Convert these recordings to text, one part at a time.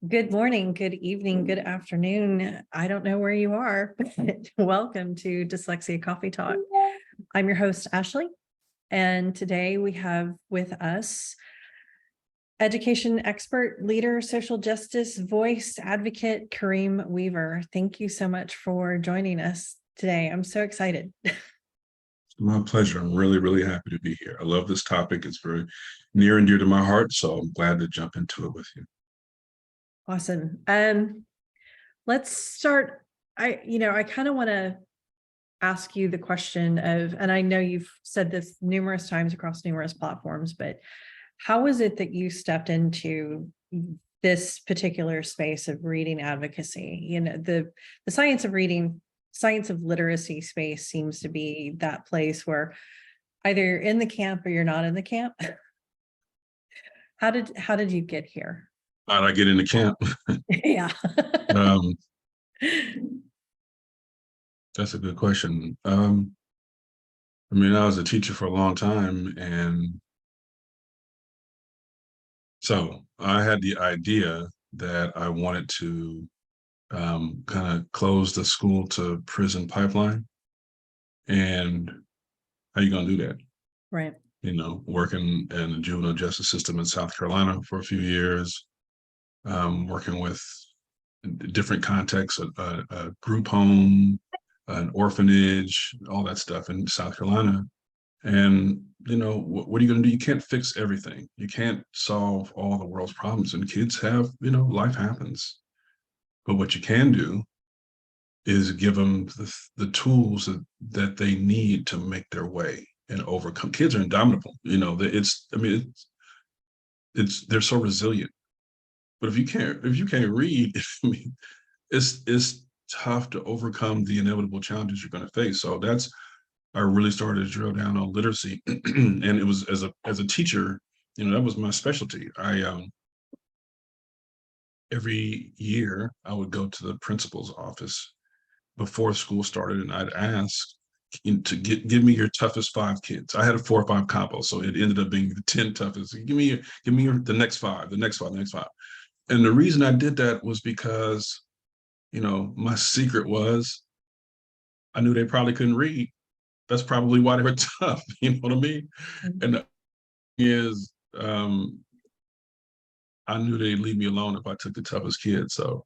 Good morning, good evening, good afternoon. I don't know where you are, but welcome to Dyslexia Coffee Talk. I'm your host, Ashley, and today we have with us education expert, leader, social justice voice, advocate, Kareem Weaver. Thank you so much for joining us today. I'm so excited. My pleasure. I'm really happy to be here. I love this topic. It's very near and dear to my heart, so I'm glad to jump into it with you. Awesome. Let's start. I kind of want to ask you the question of, and I know you've said this numerous times across numerous platforms, but how is it that you stepped into this particular space of reading advocacy? You know, the science of reading, science of literacy space seems to be that place where either you're in the camp or you're not in the camp. How did you get here? How'd I get into camp? Yeah. That's a good question. I was a teacher for a long time, and so I had the idea that I wanted to kind of close the school to prison pipeline. And how you gonna do that? Right. Working in the juvenile justice system in South Carolina for a few years, working with different contexts, a group home, an orphanage, all that stuff in South Carolina. And, what are you going to do? You can't fix everything. You can't solve all the world's problems. And kids have, life happens. But what you can do is give them the tools that they need to make their way and overcome. Kids are indomitable. They're so resilient. But if you can't read, it's tough to overcome the inevitable challenges you're going to face. So I really started to drill down on literacy, and it was as a teacher, that was my specialty. I every year I would go to the principal's office before school started, and I'd ask to give me your toughest 5 kids. I had a 4 or 5 combo, so it ended up being the 10 toughest. Give me the next 5, the next 5, the next 5. And the reason I did that was because, my secret was I knew they probably couldn't read. That's probably why they were tough. You know what I mean? Mm-hmm. And the thing is, I knew they'd leave me alone if I took the toughest kid. So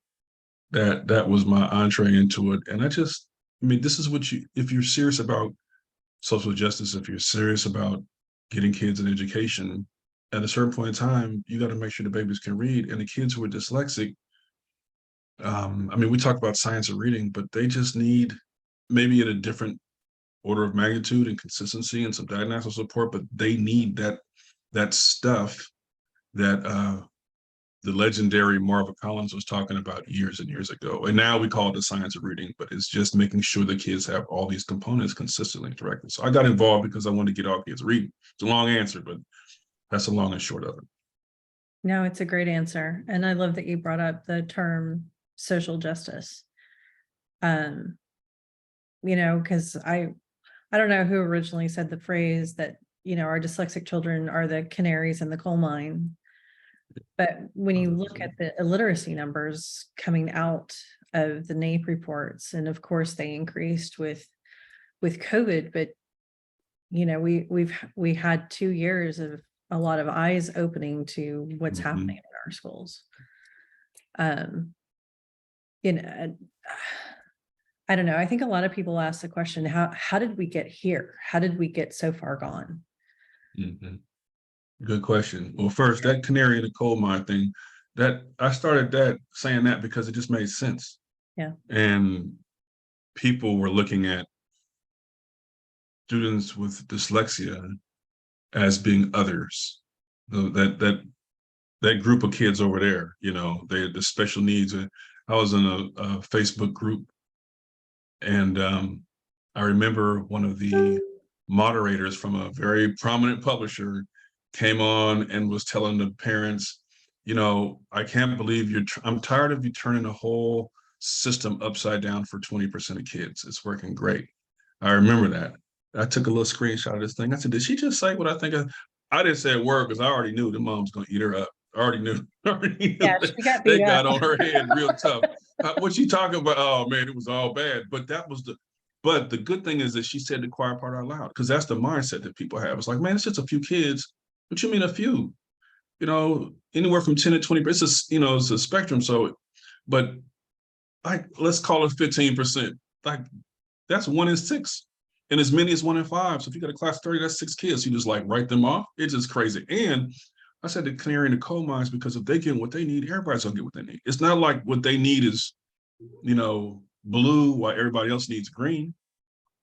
that was my entree into it. And this is if you're serious about social justice, if you're serious about getting kids an education, at a certain point in time, you got to make sure the babies can read. And the kids who are dyslexic, we talk about science of reading, but they just need maybe at a different order of magnitude and consistency and some diagnostic support, but they need that stuff that the legendary Marva Collins was talking about years and years ago. And now we call it the science of reading, but it's just making sure the kids have all these components consistently directed. So I got involved because I wanted to get all kids reading. It's a long answer, but that's the long and short of it. No, it's a great answer. And I love that you brought up the term social justice. Because I don't know who originally said the phrase that, our dyslexic children are the canaries in the coal mine. But when you look at the illiteracy numbers coming out of the NAEP reports, and of course they increased with COVID, but we had 2 years of a lot of eyes opening to what's happening in our schools. I don't know. I think a lot of people ask the question, how did we get here? How did we get so far gone? Mm-hmm. Good question. Well, first, that canary in the coal mine thing, that I started saying that because it just made sense. Yeah. And people were looking at students with dyslexia as being others. That group of kids over there, the special needs. I was in a Facebook group, and I remember one of the moderators from a very prominent publisher came on and was telling the parents, I can't believe I'm tired of you turning the whole system upside down for 20% of kids. It's working great. I remember that. I took a little screenshot of this thing. I said, did she just say what I think? I didn't say a word because I already knew the mom's going to eat her up. already knew. Yeah, she got They beat got up. on her head real tough. What she talking about? Oh man, it was all bad. But but the good thing is that she said the quiet part out loud, because that's the mindset that people have. It's like, man, it's just a few kids. What you mean a few? Anywhere from 10 to 20. It's a spectrum. So, but like, let's call it 15%. Like, that's 1 in 6, and as many as 1 in 5. So if you got a class of 30, that's 6 kids. You just like write them off. It's just crazy. And I said the canary in the coal mines, because if they get what they need, everybody's gonna get what they need. It's not like what they need is, blue while everybody else needs green.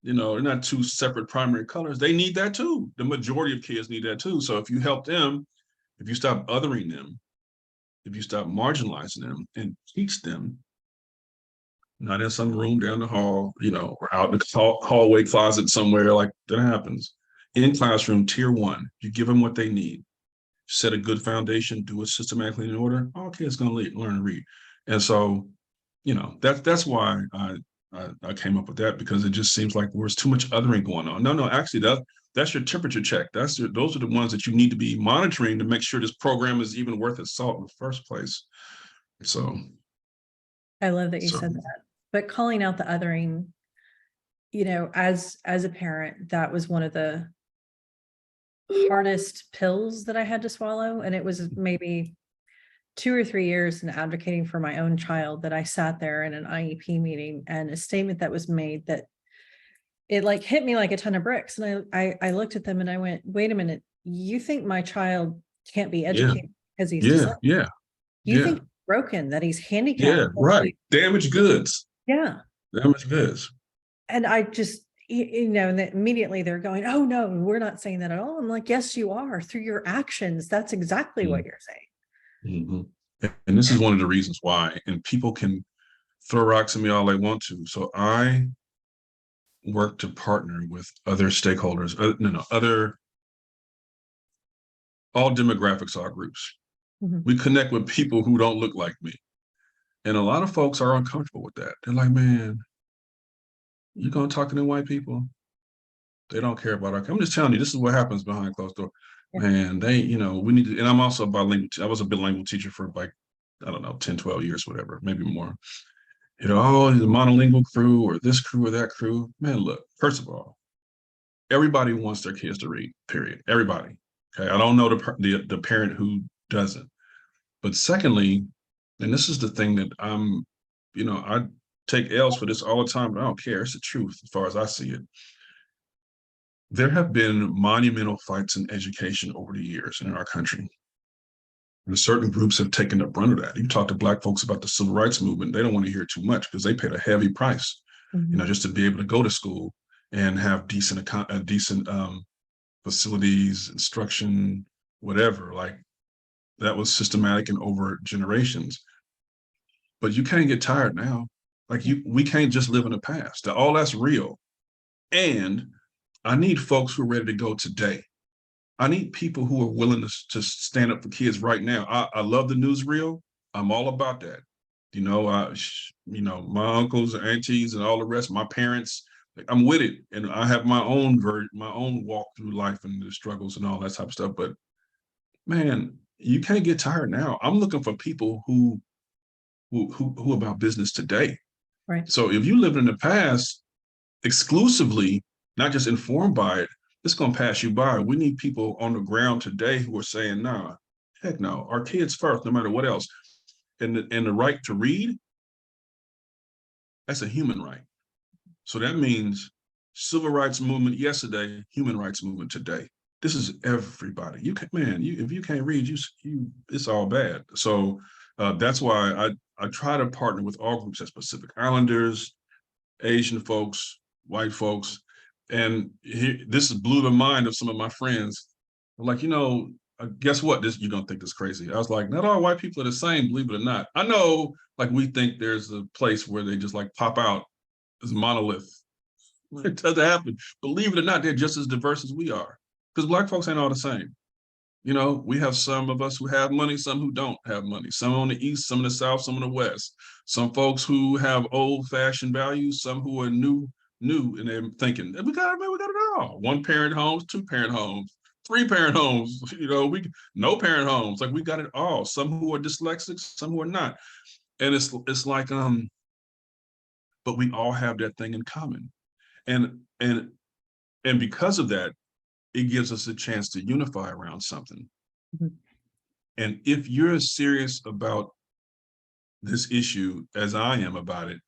They're not two separate primary colors. They need that too. The majority of kids need that too. So if you help them, if you stop othering them, if you stop marginalizing them and teach them, not in some room down the hall, or out in the hallway closet somewhere, like that happens. In classroom, tier 1, you give them what they need, set a good foundation, do it systematically in order. All kids gonna learn to read, and so that's why I came up with that, because it just seems like there's too much othering going on. No, actually, that's your temperature check. Those are the ones that you need to be monitoring to make sure this program is even worth its salt in the first place. So, I love that you so said that. But calling out the othering, as a parent, that was one of the hardest pills that I had to swallow. And it was maybe 2 or 3 years in advocating for my own child that I sat there in an IEP meeting, and a statement that was made that it like hit me like a ton of bricks. And I looked at them and I went, wait a minute, you think my child can't be yeah, educated because he's yeah, dyslexic? yeah, You yeah, think he's broken, that he's yeah, handicapped? right. Damaged goods, Yeah. damaged goods. And I just, and then immediately they're going, oh no, we're not saying that at all. I'm like, yes, you are, through your actions. That's exactly what you're saying. Mm-hmm. And this is one of the reasons why, and people can throw rocks at me all they want to. So I work to partner with other stakeholders, other, all demographics, all groups. Mhm. We connect with people who don't look like me. And a lot of folks are uncomfortable with that. They're like, man, you gonna talk to them white people? They don't care about our. I'm just telling you, this is what happens behind closed door. Yeah. Man, we need to, and I'm also a bilingual. I was a bilingual teacher for like, I don't know, 10, 12 years, whatever, maybe more. Oh, the monolingual crew or this crew or that crew. Man, look, first of all, everybody wants their kids to read, period. Everybody. Okay. I don't know the parent who doesn't. But secondly, and this is the thing that I take L's for this all the time, but I don't care. It's the truth as far as I see it. There have been monumental fights in education over the years in our country. And certain groups have taken the brunt of that. You talk to Black folks about the civil rights movement, they don't want to hear too much because they paid a heavy price, just to be able to go to school and have decent facilities, instruction, whatever. Like, that was systematic and over generations. But you can't get tired now. Like, we can't just live in the past. All that's real. And I need folks who are ready to go today. I need people who are willing to stand up for kids right now. I love the newsreel. I'm all about that. My uncles and aunties and all the rest, my parents, like, I'm with it. And I have my own walk through life and the struggles and all that type of stuff. But man, you can't get tired now. I'm looking for people who about business today. Right. So if you live in the past exclusively, not just informed by it, it's going to pass you by. We need people on the ground today who are saying, nah, heck no, our kids first, no matter what else. And the right to read, that's a human right. So that means civil rights movement yesterday, human rights movement today. This is everybody. If you can't read, it's all bad. So that's why I try to partner with all groups as Pacific Islanders, Asian folks, white folks. And this blew the mind of some of my friends. Like, guess what? You're going to think this crazy. I was like, not all white people are the same, believe it or not. I know, like, we think there's a place where they just like pop out as monolith. It doesn't happen. Believe it or not, they're just as diverse as we are. Because Black folks ain't all the same. We have some of us who have money, some who don't have money, some on the East, some in the South, some in the West, some folks who have old fashioned values, some who are new, and they're thinking, we got it all. 1-parent homes, 2-parent homes, 3-parent homes, no parent homes. Like we got it all. Some who are dyslexic, some who are not. And it's like, but we all have that thing in common. And because of that, it gives us a chance to unify around something. Mhm. And if you're as serious about this issue as I am about it,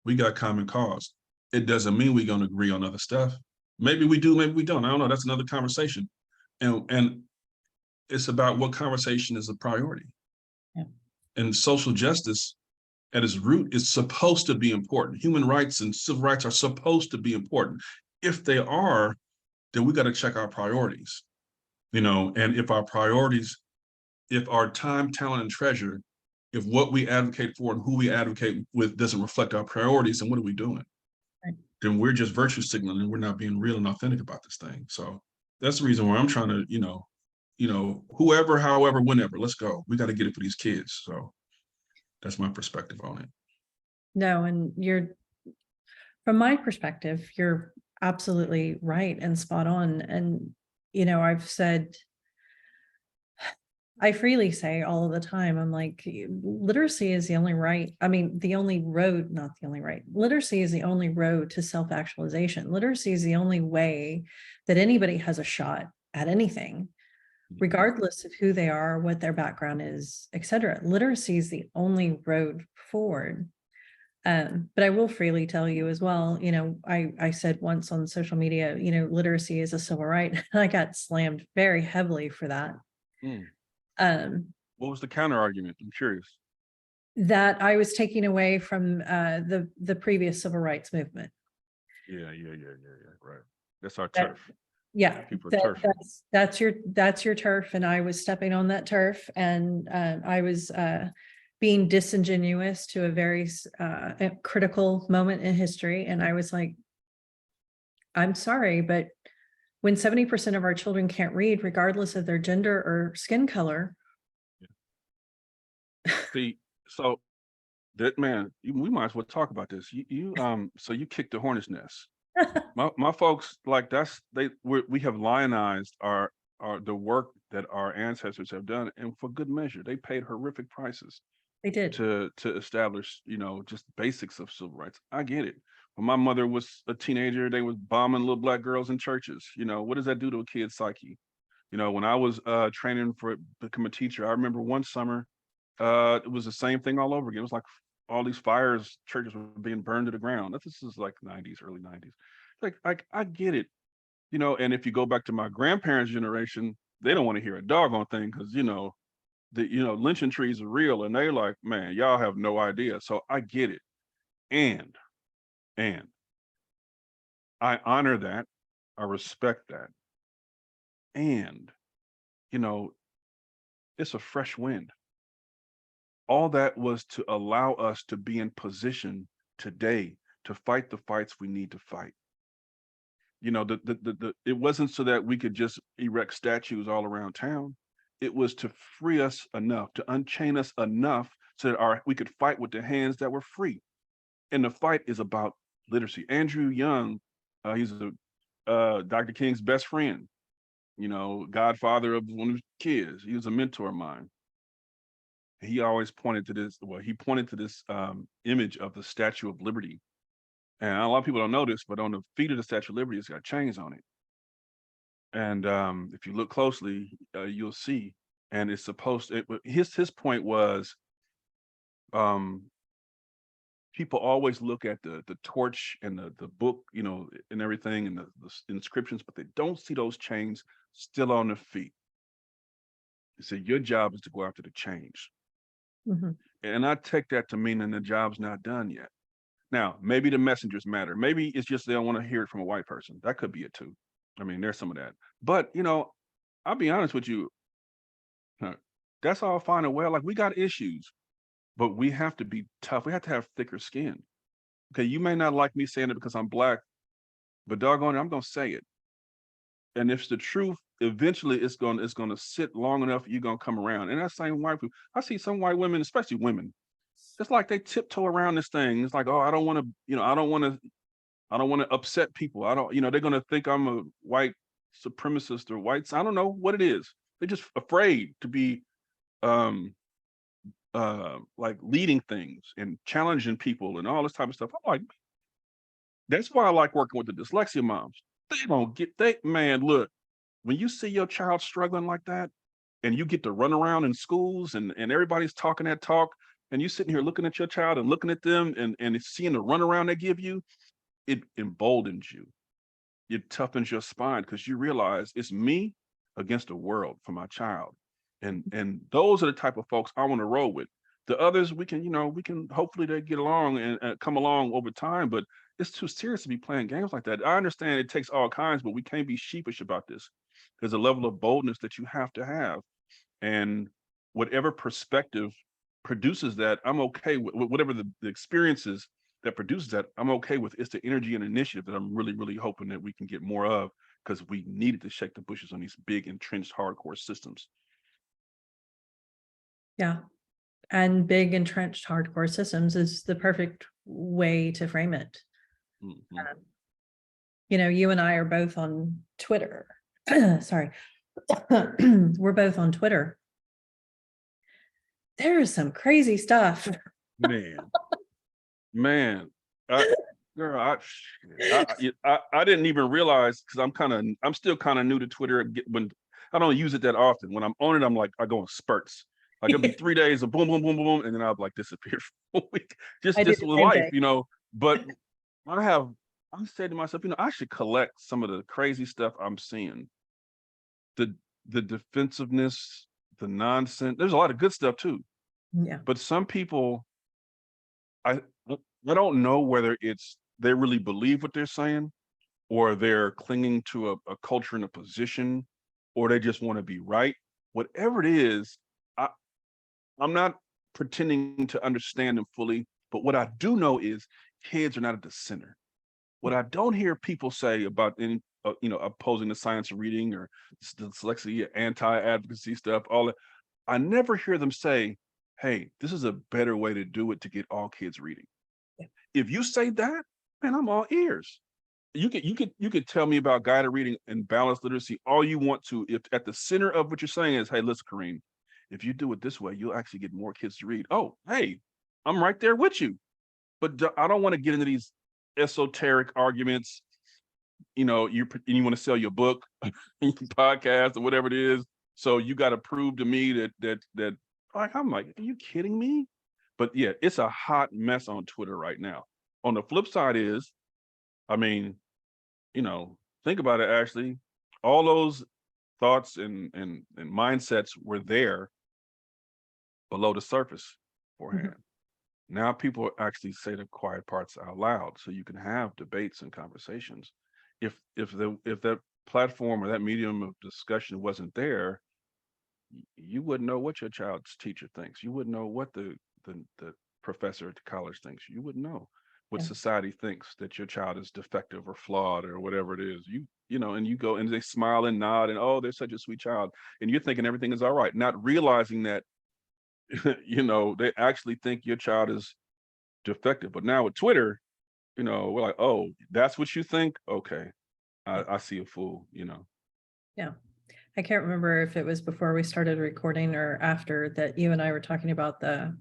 we got common cause. It doesn't mean we're going to agree on other stuff. Maybe we do, maybe we don't. I don't know. That's another conversation. And it's about what conversation is a priority. Yeah. And social justice at its root is supposed to be important. Human rights and civil rights are supposed to be important. If they are, then we got to check our priorities. And if our priorities, if our time, talent, and treasure, if what we advocate for and who we advocate with doesn't reflect our priorities, then what are we doing? Right. Then we're just virtue signaling and we're not being real and authentic about this thing. So that's the reason why I'm trying to, whoever, however, whenever, let's go. We got to get it for these kids. So that's my perspective on it. No, and from my perspective, you're absolutely right and spot on. And, I freely say all of the time, I'm like, literacy is the only right. I mean, the only road, not the only right. Literacy is the only road to self-actualization. Literacy is the only way that anybody has a shot at anything, regardless of who they are, what their background is, et cetera. Literacy is the only road forward. But I will freely tell you as well, I said once on social media, literacy is a civil right. And I got slammed very heavily for that. What was the counter argument? I'm curious. That I was taking away from the previous civil rights movement. Yeah. Right. That's our That- turf. Yeah, People are turf. that's your turf, and I was stepping on that turf, and I was being disingenuous to a very critical moment in history, and I was like, I'm sorry, but when 70% of our children can't read, regardless of their gender or skin color. See, so that man, we might as well talk about this. So you kicked the hornet's nest. My folks, like we have lionized the work that our ancestors have done, and for good measure. They paid horrific prices They did. to establish, just basics of civil rights. I get it. When my mother was a teenager, they was bombing little black girls in churches. What does that do to a kid's psyche? When I was training for become a teacher, I remember one summer, it was the same thing all over again. It was like all these fires, churches were being burned to the ground. This is like 90s, early 90s. Like I get it, and if you go back to my grandparents' generation, they don't want to hear a doggone thing because lynching trees are real, and they're like, man, y'all have no idea. So I get it. And I honor that. I respect that. And, it's a fresh wind. All that was to allow us to be in position today to fight the fights we need to fight. It wasn't so that we could just erect statues all around town. It was to free us enough, to unchain us enough so that we could fight with the hands that were free. And the fight is about literacy. Andrew Young, he's Dr. King's best friend, godfather of one of his kids. He was a mentor of mine. He always pointed to this. Well, he pointed to this image of the Statue of Liberty. And a lot of people don't know this, but on the feet of the Statue of Liberty, it's got chains on it. And if you look closely, you'll see. And it's supposed to, his point was, people always look at the torch and the book, and everything, and the inscriptions, but they don't see those chains still on the feet. He said, your job is to go after the chains. Mm-hmm. And I take that to mean that the job's not done yet. Now, maybe the messengers matter. Maybe it's just they don't want to hear it from a white person. That could be it too. I mean, there's some of that. But, I'll be honest with you. That's all fine and well. Like, we got issues, but we have to be tough. We have to have thicker skin. Okay, you may not like me saying it because I'm Black, but doggone it, I'm going to say it. And if it's the truth, eventually it's going to sit long enough, you're going to come around. And that same white people, I see some white women, especially women, it's like they tiptoe around this thing. It's like, oh, I don't want to upset people. I don't, they're going to think I'm a white supremacists or whites. I don't know what it is. They're just afraid to be like leading things and challenging people and all this type of stuff. I'm like, that's why I like working with the dyslexia moms. They don't get man, look, when you see your child struggling like that, and you get to run around in schools and everybody's talking that talk, and you sitting here looking at your child and looking at them and seeing the runaround they give you, it emboldens you. It toughens your spine because you realize it's me against the world for my child. And those are the type of folks I want to roll with. The others, we can hopefully they get along and come along over time, but it's too serious to be playing games like that. I understand it takes all kinds, but we can't be sheepish about this. There's a level of boldness that you have to have. And whatever perspective produces that, I'm okay with whatever the experiences that produces that, I'm okay with. It's the energy and initiative that I'm really, really hoping that we can get more of, because we needed to shake the bushes on these big entrenched hardcore systems. Yeah. And big entrenched hardcore systems is the perfect way to frame it. Mm-hmm. You and I are both on Twitter. Sorry. We're both on Twitter. There is some crazy stuff. Man, girl, I didn't even realize, because I'm still kind of new to Twitter. When I don't use it that often, when I'm on it, I'm like, I go in spurts. Like it'll be 3 days of boom, boom, boom, boom, boom, and then I'll like disappear for a week. Just with life, But I said to myself, I should collect some of the crazy stuff I'm seeing. The defensiveness, the nonsense. There's a lot of good stuff too. Yeah. But some people, I don't know whether it's they really believe what they're saying, or they're clinging to a culture and a position, or they just want to be right. Whatever it is, I'm not pretending to understand them fully, but what I do know is kids are not at the center. What I don't hear people say about any, opposing the science of reading or dyslexia, anti-advocacy stuff, all that, I never hear them say, hey, this is a better way to do it to get all kids reading. Yeah. If you say that, man, I'm all ears. You could tell me about guided reading and balanced literacy all you want to. If at the center of what you're saying is, hey, listen, Kareem, if you do it this way, you'll actually get more kids to read. Oh, hey, I'm right there with you. But I don't want to get into these esoteric arguments. You want to sell your book, your podcast, or whatever it is. So you got to prove to me that like, I'm like, are you kidding me? But yeah, it's a hot mess on Twitter right now. On the flip side is, think about it, Ashley. All those thoughts and mindsets were there below the surface beforehand. Mm-hmm. Now people actually say the quiet parts out loud, so you can have debates and conversations. If that platform or that medium of discussion wasn't there, you wouldn't know what your child's teacher thinks. You wouldn't know what the professor at college thinks. You wouldn't know what society thinks, that your child is defective or flawed or whatever it is. And you go and they smile and nod and, oh, they're such a sweet child. And you're thinking everything is all right, not realizing that, they actually think your child is defective. But now with Twitter, we're like, oh, that's what you think? Okay. I see a fool, Yeah. I can't remember if it was before we started recording or after that you and I were talking about the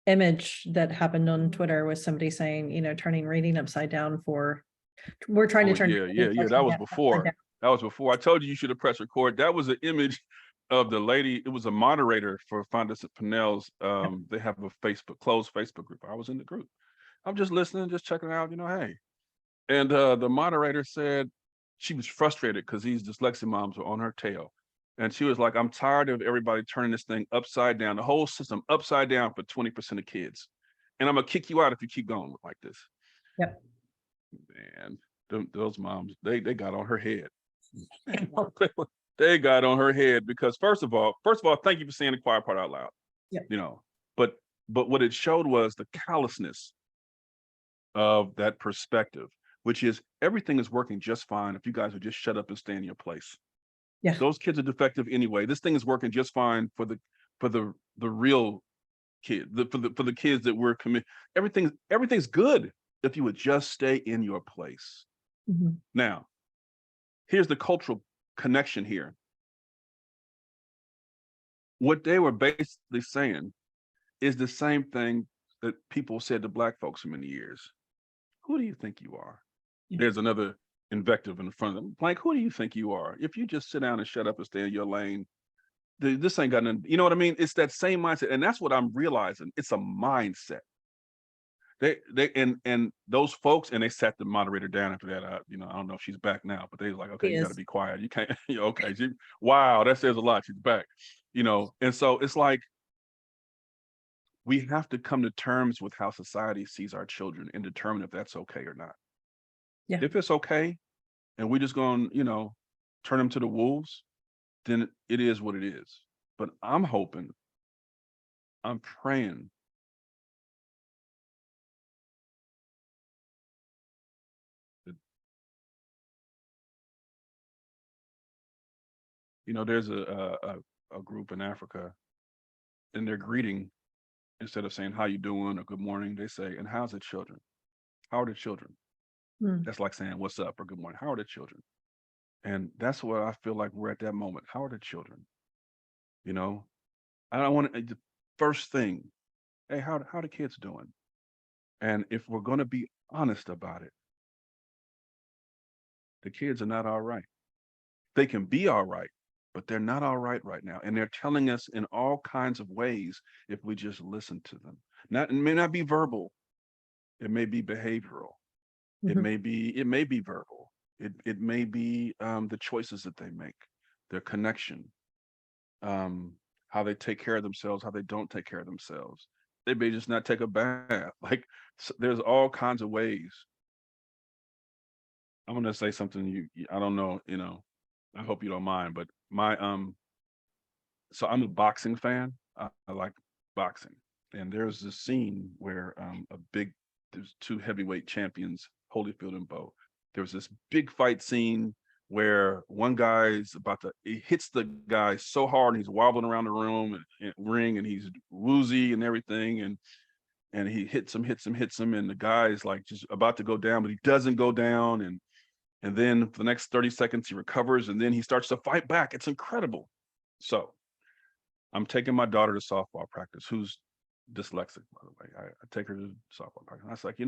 image that happened on Twitter with somebody saying, turning reading upside down we're trying to turn. Yeah. That was before. I told you should have pressed record. That was an image of the lady. It was a moderator for Fondas at Pinnell's. They have a closed Facebook group. I was in the group. I'm just listening, just checking out, hey. And the moderator said she was frustrated because these dyslexia moms were on her tail. And she was like, I'm tired of everybody turning this thing upside down, the whole system upside down for 20% of kids. And I'm going to kick you out if you keep going like this. Yep. Man, those moms, they got on her head. They got on her head because first of all, thank you for saying the quiet part out loud. Yeah. But what it showed was the callousness of that perspective, which is everything is working just fine if you guys would just shut up and stay in your place. Yeah. Those kids are defective anyway. This thing is working just fine for the real kid, for the kids that we're committed. Everything's good if you would just stay in your place. Mhm. Now, here's the cultural connection here. What they were basically saying is the same thing that people said to Black folks for many years. Who do you think you are? Yeah. There's another invective in front of them. Like, who do you think you are? If you just sit down and shut up and stay in your lane, this ain't got nothing. You know what I mean? It's that same mindset. And that's what I'm realizing. It's a mindset. And those folks, and they sat the moderator down after that. I don't know if she's back now, but they was like, okay, She you got to is. be quiet. You can't, okay. Wow, that says a lot. She's back, And so it's like, we have to come to terms with how society sees our children and determine if that's okay or not. Yeah. If it's okay, and we're just going, turn them to the wolves, then it is what it is. But I'm hoping, I'm praying that, there's a group in Africa, and their greeting, instead of saying how you doing or good morning, they say, and how's the children? How are the children? Mm. That's like saying what's up or good morning. How are the children? And that's what I feel like we're at that moment. How are the children? I don't want to, the first thing, hey, how the kids doing? And if we're going to be honest about it, the kids are not all right. They can be all right, but they're not all right now. And they're telling us in all kinds of ways if we just listen to them. It may not be verbal. It may be behavioral. It Mhm. may be verbal. It may be the choices that they make, their connection, how they take care of themselves, how they don't take care of themselves. They may just not take a bath. Like, there's all kinds of ways. I'm gonna say something I don't know, I hope you don't mind, but so I'm a boxing fan. I like boxing. And there's this scene where there's two heavyweight champions, Holyfield and Bo. There was this big fight scene where one guy's he hits the guy so hard and he's wobbling around the room and ring, and he's woozy and everything, and he hits him, and the guy is like just about to go down, but he doesn't go down, and then for the next 30 seconds he recovers, and then he starts to fight back. It's incredible. So I'm taking my daughter to softball practice, who's dyslexic, by the way. I take her to softball practice. And I was like,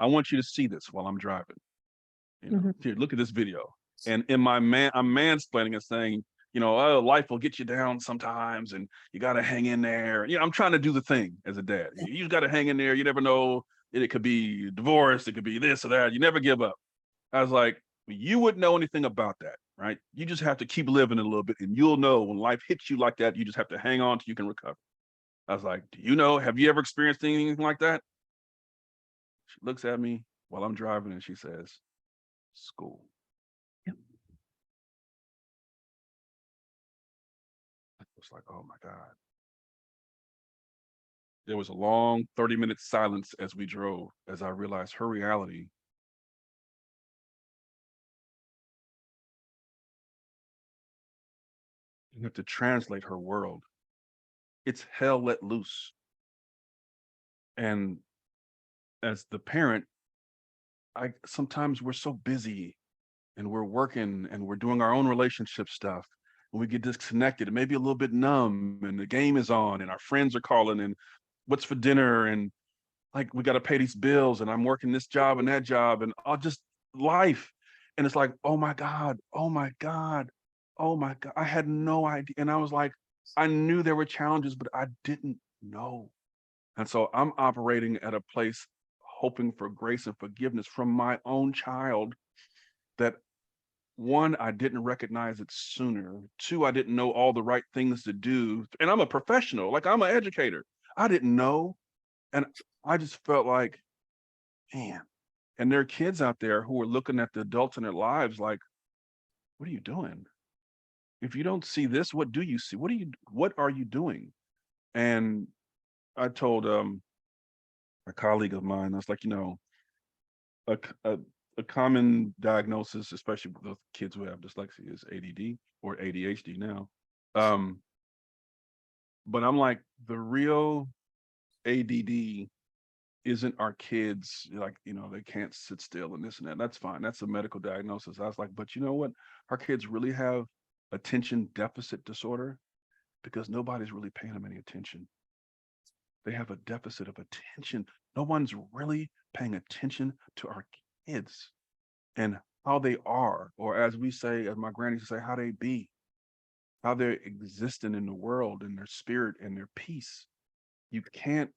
I want you to see this while I'm driving. Mhm. Here, look at this video. And I'm mansplaining and saying, oh, life will get you down sometimes, and you got to hang in there. I'm trying to do the thing as a dad. Yeah. You got to hang in there. You never know. It could be divorce. It could be this or that. You never give up. I was like, you wouldn't know anything about that, right? You just have to keep living a little bit, and you'll know when life hits you like that. You just have to hang on till you can recover. I was like, have you ever experienced anything like that? She looks at me while I'm driving and she says, school. Yep. I was like, oh my God. There was a long 30-minute silence as we drove, as I realized her reality. You have to translate her world. It's hell let loose. And as the parent, sometimes we're so busy and we're working and we're doing our own relationship stuff, and we get disconnected and maybe a little bit numb, and the game is on and our friends are calling and what's for dinner, and like we got to pay these bills, and I'm working this job and that job, and all just life. And it's like, oh my God, oh my God, oh my God. I had no idea. And I was like, I knew there were challenges, but I didn't know. And so I'm operating at a place hoping for grace and forgiveness from my own child, that one, I didn't recognize it sooner. Two, I didn't know all the right things to do. And I'm a professional, like I'm an educator. I didn't know. And I just felt like, man, and there are kids out there who are looking at the adults in their lives like, what are you doing? If you don't see this, what do you see? What are you doing? And I told a colleague of mine, I was like, a, a, a common diagnosis, especially with those kids who have dyslexia, is ADD or ADHD now. But I'm like, the real ADD isn't our kids like, they can't sit still and this and that. That's fine. That's a medical diagnosis. I was like, but you know what? Our kids really have attention deficit disorder because nobody's really paying them any attention. They have a deficit of attention. No one's really paying attention to our kids and how they are, or as we say, as my granny used to say, how they be, how they're existing in the world and their spirit and their peace. You can't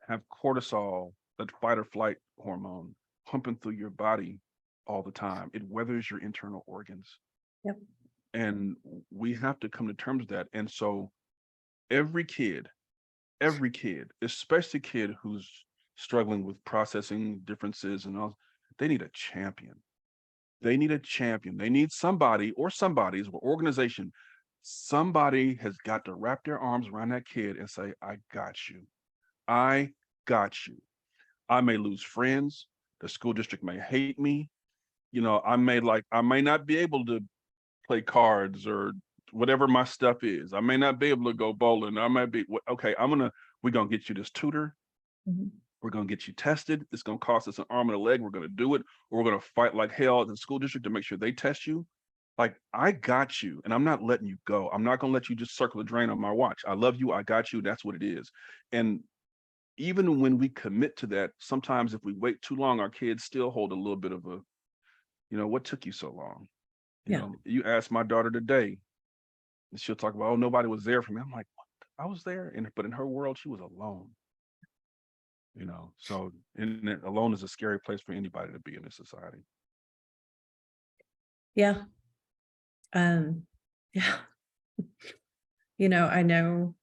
have cortisol, that fight or flight hormone, pumping through your body all the time. It weathers your internal organs. Yep. And we have to come to terms with that. And so every kid, especially kid who's struggling with processing differences and all, they need a champion. They need a champion. They need somebody or somebody's organization. Somebody has got to wrap their arms around that kid and say, I got you. I got you. I may lose friends. The school district may hate me. I may not be able to play cards or whatever my stuff is. I may not be able to go bowling. I might be, okay, we're going to get you this tutor. Mhm. We're going to get you tested. It's going to cost us an arm and a leg. We're going to do it. Or we're going to fight like hell at the school district to make sure they test you. Like, I got you, and I'm not letting you go. I'm not going to let you just circle the drain on my watch. I love you. I got you. That's what it is. And even when we commit to that, sometimes if we wait too long, our kids still hold a little bit of a, what took you so long? Yeah. You ask my daughter today, and she'll talk about, oh, nobody was there for me. I'm like, what? I was there. But in her world, she was alone. So alone is a scary place for anybody to be in this society. Yeah. Yeah. I know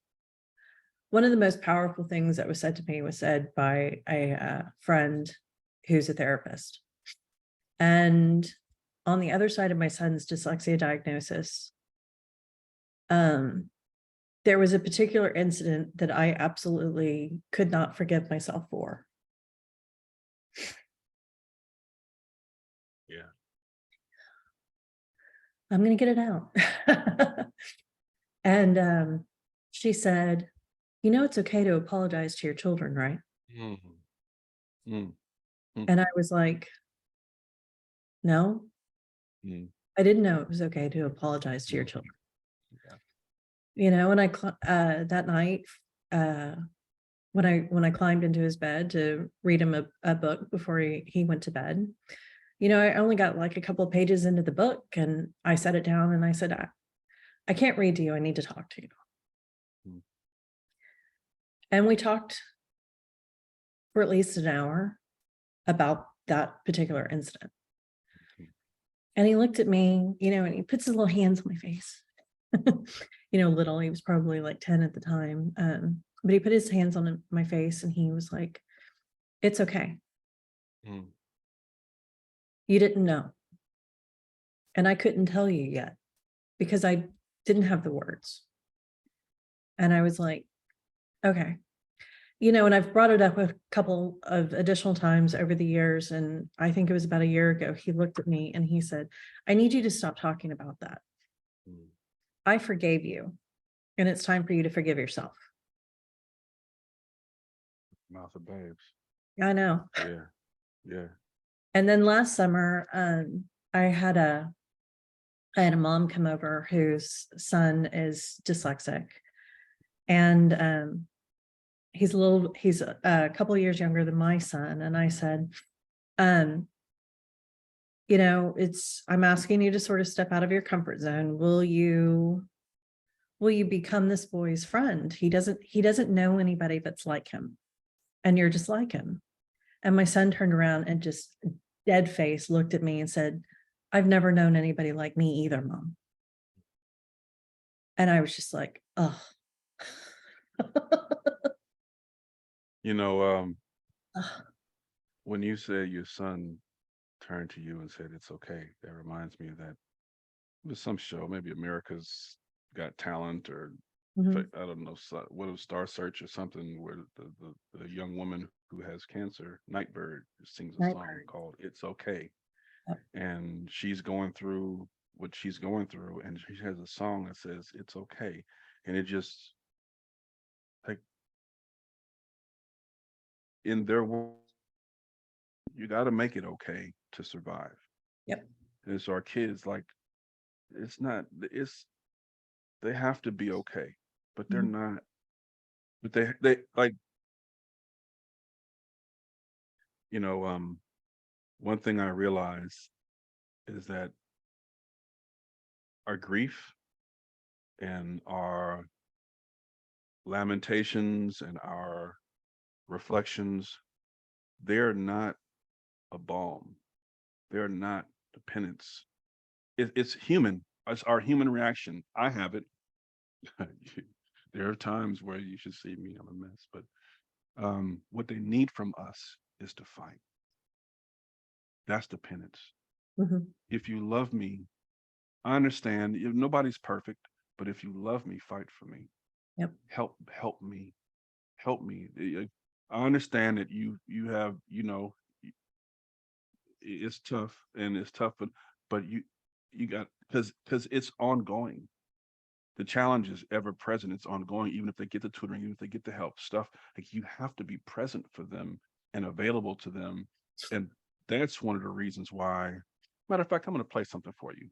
one of the most powerful things that was said to me was said by a friend who's a therapist. And on the other side of my son's dyslexia diagnosis, there was a particular incident that I absolutely could not forgive myself for. Yeah. I'm going to get it out. And she said, it's okay to apologize to your children, right? Mm-hmm. Mm-hmm. And I was like, no, I didn't know it was okay to apologize to your children. Yeah. And that night, when I climbed into his bed to read him a book before he went to bed, I only got like a couple of pages into the book, and I set it down and I said, I can't read to you. I need to talk to you. And we talked for at least an hour about that particular incident. And he looked at me, and he puts his little hands on my face. Little, he was probably like 10 at the time. But he put his hands on my face and he was like, it's okay. You didn't know. And I couldn't tell you yet because I didn't have the words. And I was like, okay. And I've brought it up a couple of additional times over the years. And I think it was about a year ago, he looked at me and he said, I need you to stop talking about that. I forgave you, and it's time for you to forgive yourself. Mouth of babes. I know. Yeah. Yeah. And then last summer, I had a mom come over whose son is dyslexic, and he's a couple of years younger than my son. And I said, I'm asking you to sort of step out of your comfort zone. Will you become this boy's friend? He doesn't know anybody that's like him, and you're just like him. And my son turned around and just dead face looked at me and said, I've never known anybody like me either, Mom. And I was just like, oh. When you said your son turned to you and said, it's okay, that reminds me of that. It was some show, maybe America's Got Talent, or Mhm. I don't know, what was Star Search or something, where the young woman who has cancer, Nightbird, sings a song Nightbird. called It's Okay. Yep. And she's going through what she's going through, and she has a song that says, it's okay. And it just, like, in their world, you got to make it okay to survive. Yep. And so our kids, like, they have to be okay, but they're Mhm. not. But they like, one thing I realize is that our grief and our lamentations and our reflections, they're not a balm. They're not the penance. It's human. It's our human reaction. I have it. There are times where you should see me, I'm a mess, but what they need from us is to fight. That's the penance. Mhm. If you love me, I understand nobody's perfect, but if you love me, fight for me. Yep. Help me. Help me. I understand that you have, it's tough and it's tough, but you got, because it's ongoing. The challenge is ever present. It's ongoing, even if they get the tutoring, even if they get the help stuff, like, you have to be present for them and available to them. And that's one of the reasons why, matter of fact, I'm going to play something for you.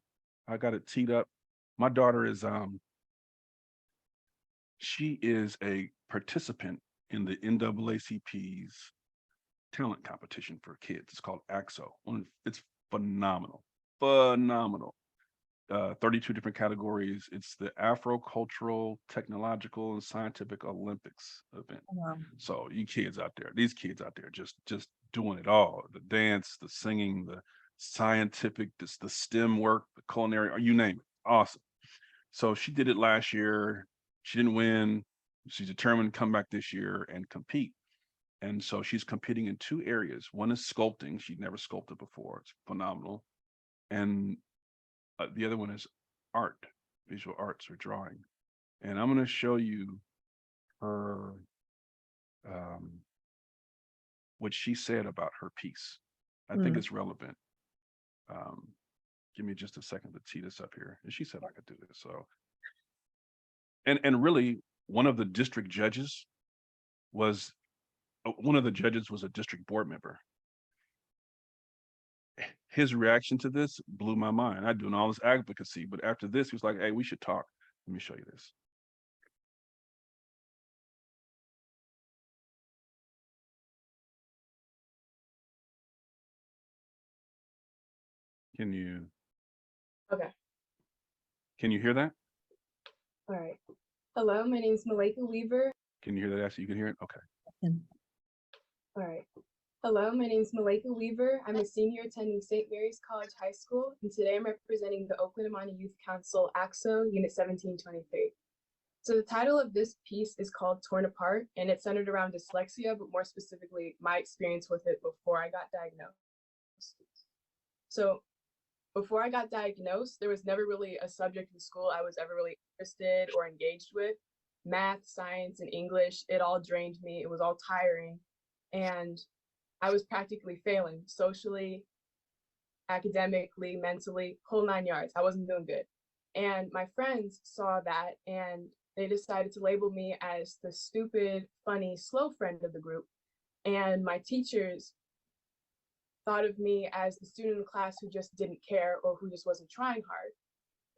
I got it teed up. My daughter is she is a participant in the NAACP's talent competition for kids. It's called AXO. It's phenomenal. Phenomenal. 32 different categories. It's the Afro-Cultural, Technological, and Scientific Olympics event. Wow. So these kids out there, just doing it all: the dance, the singing, the scientific, the STEM work, the culinary, or you name it. Awesome. So she did it last year. She didn't win. She's determined to come back this year and compete. And so she's competing in two areas. One is sculpting. She'd never sculpted before. It's phenomenal. And the other one is art, visual arts or drawing. And I'm going to show you her, what she said about her piece. I think Mm. it's relevant. Give me just a second to tee this up here. And she said I could do this. So, and really, one of the district judges was a district board member. His reaction to this blew my mind. I'm doing all this advocacy, but after this, he was like, "Hey, we should talk." Let me show you this. Can you Okay. can you hear that? All right. Hello, my name is Malika Weaver. Can you hear that? Actually, you can hear it. Okay. All right. Hello, my name is Malika Weaver. I'm a senior attending St. Mary's College High School, and today I'm representing the Oakland Amani Youth Council, AXO, Unit 1723. So the title of this piece is called Torn Apart, and it's centered around dyslexia, but more specifically, my experience with it before I got diagnosed. So before I got diagnosed, there was never really a subject in school I was ever really interested or engaged with. Math, science, and English, it all drained me. It was all tiring. And I was practically failing socially, academically, mentally, whole 9 yards. I wasn't doing good. And my friends saw that and they decided to label me as the stupid, funny, slow friend of the group. And my teachers thought of me as the student in the class who just didn't care or who just wasn't trying hard.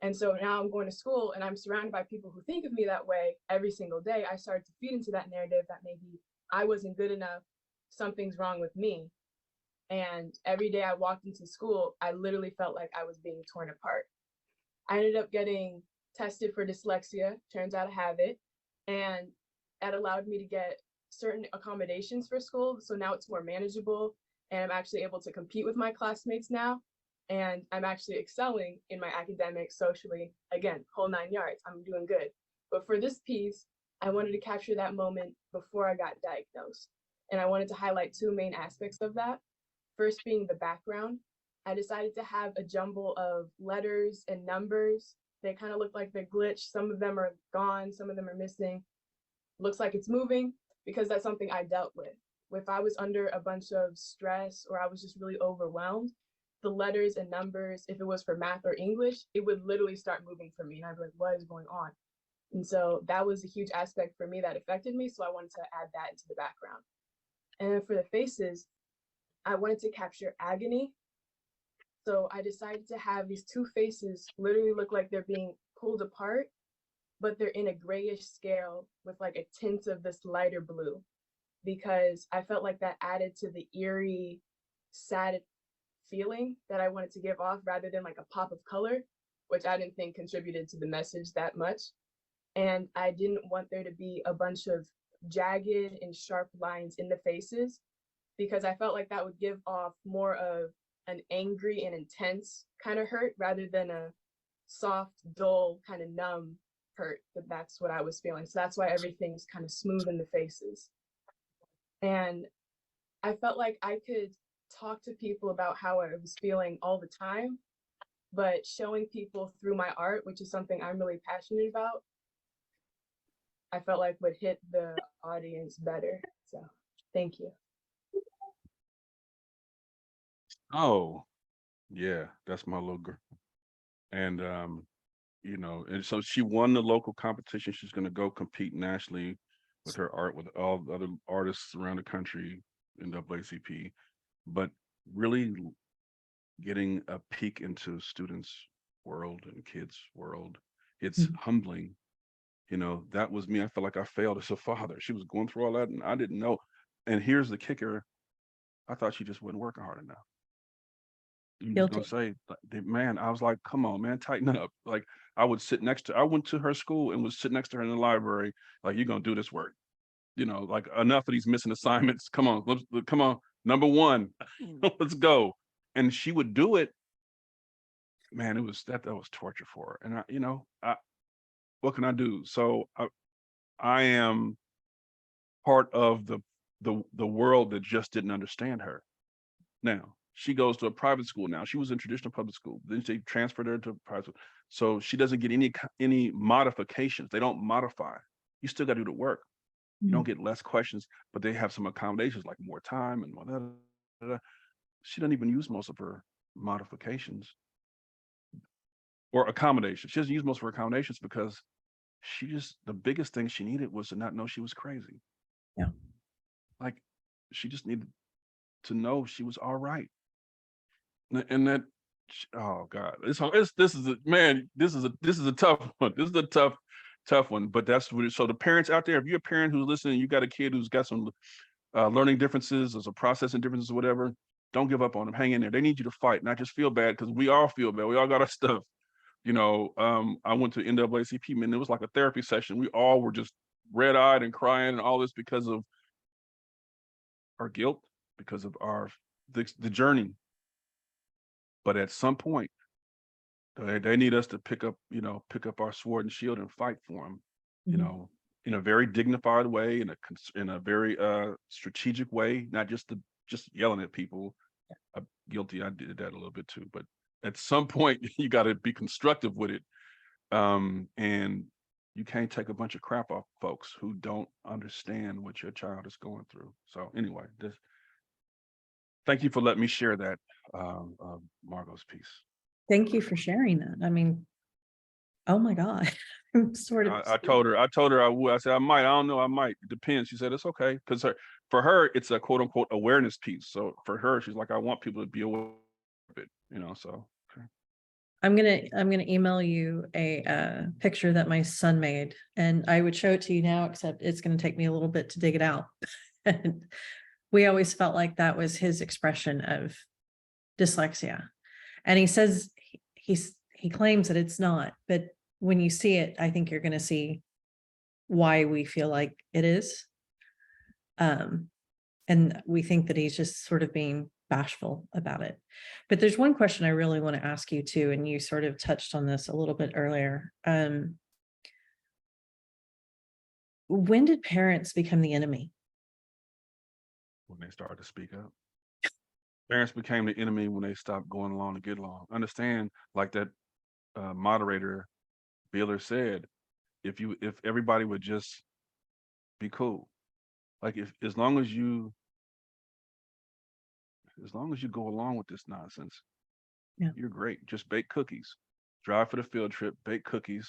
And so now I'm going to school and I'm surrounded by people who think of me that way every single day. I started to feed into that narrative that maybe I wasn't good enough, something's wrong with me. And every day I walked into school, I literally felt like I was being torn apart. I ended up getting tested for dyslexia. Turns out I have it. And that allowed me to get certain accommodations for school. So now it's more manageable and I'm actually able to compete with my classmates now. And I'm actually excelling in my academics, socially. Again, whole 9 yards. I'm doing good. But for this piece, I wanted to capture that moment before I got diagnosed. And I wanted to highlight two main aspects of that. First being the background. I decided to have a jumble of letters and numbers. They kind of look like they're glitched. Some of them are gone, some of them are missing. Looks like it's moving because that's something I dealt with. If I was under a bunch of stress or I was just really overwhelmed, the letters and numbers, if it was for math or English, it would literally start moving for me. And I'd be like, what is going on? And so that was a huge aspect for me that affected me. So I wanted to add that into the background. And then for the faces, I wanted to capture agony. So I decided to have these two faces literally look like they're being pulled apart, but they're in a grayish scale with like a tint of this lighter blue, because I felt like that added to the eerie, sad feeling that I wanted to give off rather than like a pop of color, which I didn't think contributed to the message that much. And I didn't want there to be a bunch of jagged and sharp lines in the faces, because I felt like that would give off more of an angry and intense kind of hurt rather than a soft, dull, kind of numb hurt. But that's what I was feeling. So that's why everything's kind of smooth in the faces. And I felt like I could talk to people about how I was feeling all the time, but showing people through my art, which is something I'm really passionate about, I felt like would hit the audience better. So thank you. Oh, yeah, that's my little girl. And you know, and so she won the local competition. She's gonna go compete nationally with her art with all the other artists around the country in NAACP. But really getting a peek into students' world and kids' world, it's humbling. You know, that was me. I felt like I failed as a father. She was going through all that and I didn't know. And here's the kicker. I thought she just wasn't working hard enough. I'm just gonna Guilty. say, like, man, I was like, come on, man, tighten up. Like I would sit next to, I went to her school and would sit next to her in the library, like, you're gonna do this work. You know, like enough of these missing assignments. Come on, come on. Number one, let's go. And she would do it. Man, it was that was torture for her. And I, you know, what can I do? So I am part of the world that just didn't understand her. Now she goes to a private school now. She was in traditional public school. Then they transferred her to private school. So she doesn't get any modifications. They don't modify. You still got to do the work. You don't get less questions, but they have some accommodations like more time and whatever. She doesn't even use most of her modifications or accommodations. She doesn't use most of her accommodations because she just, the biggest thing she needed was to not know she was crazy. Yeah. Like she just needed to know she was all right. And that, oh God, this is a, man, this is a tough one. This is a tough one, but that's what so the parents out there, if you're a parent who's listening, you got a kid who's got some learning differences or some processing differences or whatever, don't give up on them. Hang in there. They need you to fight, not just feel bad, because we all feel bad. We all got our stuff. You know, I went to NAACP, man, it was like a therapy session. We all were just red-eyed and crying and all this because of our guilt, because of the journey. But at some point, they need us to pick up our sword and shield and fight for them, you know, in a very dignified way, in a very strategic way, not just yelling at people. I'm guilty. I did that a little bit too, but at some point you got to be constructive with it. And you can't take a bunch of crap off folks who don't understand what your child is going through. So anyway, thank you for letting me share that, Margot's piece. Thank you for sharing that. I mean, oh my God. I'm sort of. I told her I would. I said, I might. I don't know. I might. It depends. She said, it's okay. Because for her, it's a quote unquote awareness piece. So for her, she's like, I want people to be aware of it, you know, so. Okay. I'm gonna email you a picture that my son made, and I would show it to you now, except it's gonna take me a little bit to dig it out. And we always felt like that was his expression of dyslexia. And he says he claims that it's not, but when you see it, I think you're gonna see why we feel like it is. And we think that he's just sort of being bashful about it. But there's one question I really want to ask you too, and you sort of touched on this a little bit earlier. When did parents become the enemy? When they started to speak up. Parents became the enemy when they stopped going along to get along. Understand, like that moderator Beeler said, if everybody would just be cool, like as long as you go along with this nonsense, Yeah. you're great. Just bake cookies, drive for the field trip, bake cookies,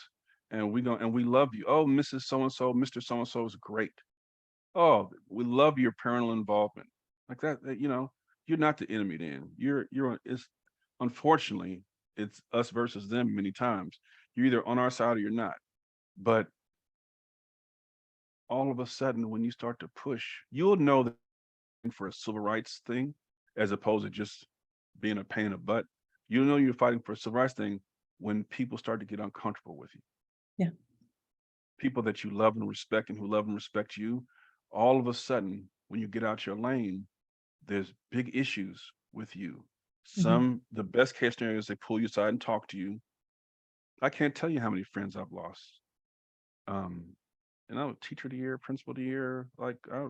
and we love you. Oh, Mrs. So and so, Mr. So and so is great. Oh, we love your parental involvement. Like that, you know, you're not the enemy then. It's unfortunately, it's us versus them many times. You're either on our side or you're not. But all of a sudden, when you start to push, you'll know that for a civil rights thing, as opposed to just being a pain in the butt. You'll know you're fighting for a civil rights thing when people start to get uncomfortable with you. Yeah. People that you love and respect and who love and respect you, all of a sudden, when you get out your lane, there's big issues with you. The best case scenario is they pull you aside and talk to you. I can't tell you how many friends I've lost. And I was teacher of the year, principal of the year, like I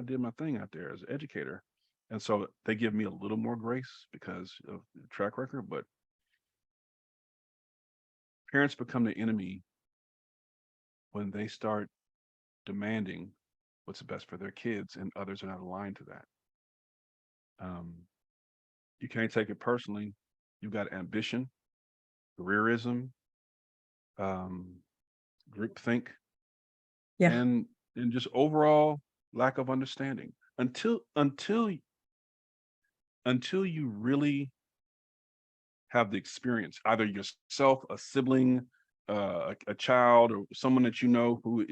did my thing out there as an educator. And so they give me a little more grace because of the track record, but parents become the enemy when they start demanding what's the best for their kids and others are not aligned to that. You can't take it personally. You've got ambition, careerism, groupthink, Yeah. and just overall lack of understanding. Until you really have the experience, either yourself, a sibling, a child, or someone that you know who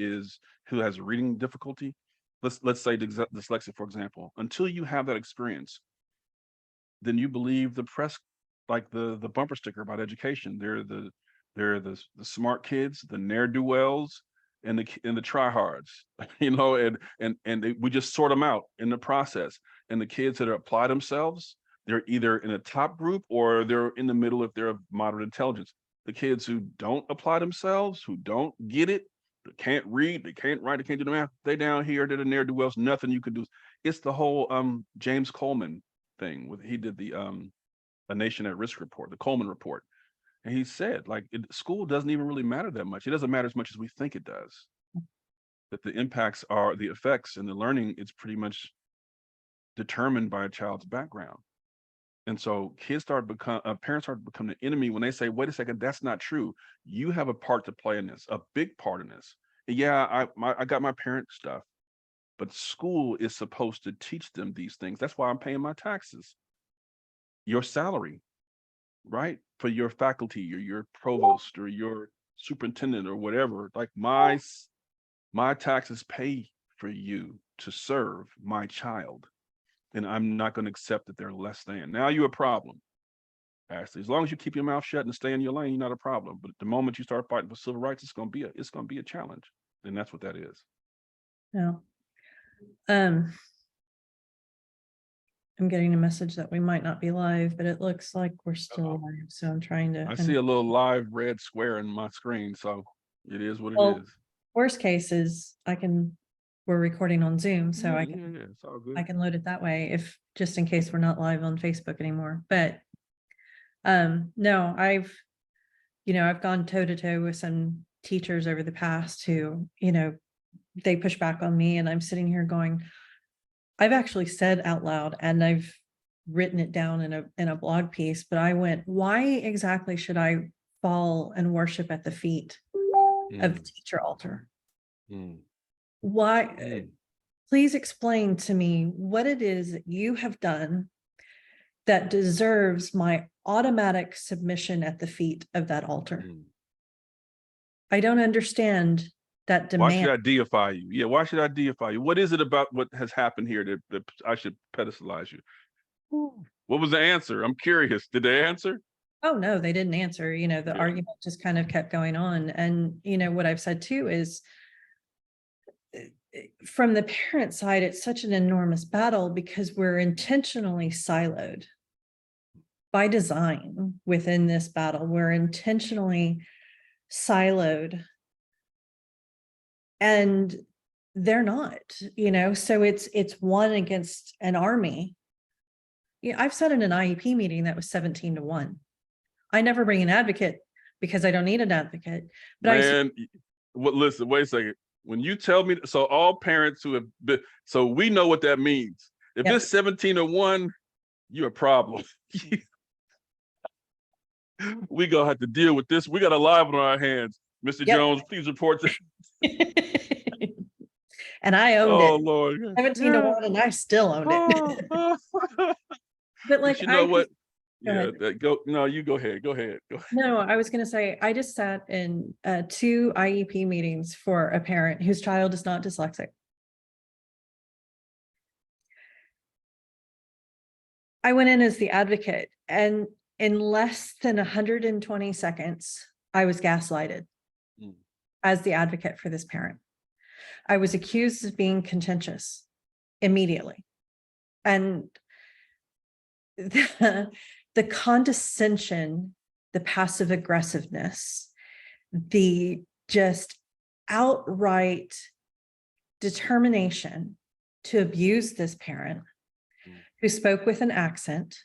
has reading difficulty. Let's say dyslexia, for example. Until you have that experience, then you believe the press, like the bumper sticker about education. They're the smart kids, the ne'er-do-wells, and the tryhards, we just sort them out in the process. And the kids that apply themselves, they're either in a top group or they're in the middle if they're of moderate intelligence. The kids who don't apply themselves, who don't get it, they can't read, they can't write, they can't do the math, they down here, they're the ne'er-do-wells, nothing you can do. It's the whole James Coleman thing. He did the A Nation at Risk report, the Coleman report. And he said, like, school doesn't even really matter that much. It doesn't matter as much as we think it does. That the effects and the learning, it's pretty much determined by a child's background. And so parents start to become the enemy when they say, wait a second, that's not true. You have a part to play in this, a big part in this. And yeah, I got my parent stuff, but school is supposed to teach them these things. That's why I'm paying my taxes. Your salary, right? For your faculty or your provost or your superintendent or whatever, like my taxes pay for you to serve my child. And I'm not going to accept that they're less than. Now you're a problem, Ashley. As long as you keep your mouth shut and stay in your lane, you're not a problem. But the moment you start fighting for civil rights, it's going to be a challenge. And that's what that is. Yeah. I'm getting a message that we might not be live, but it looks like we're still live. So I'm trying to. I see a little live red square in my screen. So it is what it is. Worst case is we're recording on Zoom, so Yeah, I can it's all good. I can load it that way if just in case we're not live on Facebook anymore. But no, I've gone toe to toe with some teachers over the past who, they push back on me, and I'm sitting here going, I've actually said out loud, and I've written it down in a blog piece, but I went, why exactly should I fall and worship at the feet of the teacher altar? Why? Please explain to me what it is that you have done that deserves my automatic submission at the feet of that altar. I don't understand that demand. Why should I deify you? Yeah, why should I deify you? What is it about what has happened here that I should pedestalize you? What was the answer? I'm curious. Did they answer? Oh, no, they didn't answer. The argument just kind of kept going on. And, what I've said too is, from the parent side, it's such an enormous battle because we're intentionally siloed by design within this battle. We're intentionally siloed, and they're not, so it's one against an army. Yeah, I've said in an IEP meeting that was 17-1. I never bring an advocate because I don't need an advocate. But listen, wait a second. When you tell me, so all parents who have been, so we know what that means. If it's 17-1, you're a problem. We gonna have to deal with this. We got a live on our hands. Mr. Jones, please report to. and I owned Oh it. Lord. 17 to Yeah. 1, and I still owned it. Oh. But like, But you know what? go Yeah, ahead. no, you go ahead. Go ahead. Go ahead. No, I was going to say, I just sat in 2 IEP meetings for a parent whose child is not dyslexic. I went in as the advocate, and in less than 120 seconds, I was gaslighted Mm. as the advocate for this parent. I was accused of being contentious immediately. And the condescension, the passive aggressiveness, the just outright determination to abuse this parent who spoke with an accent,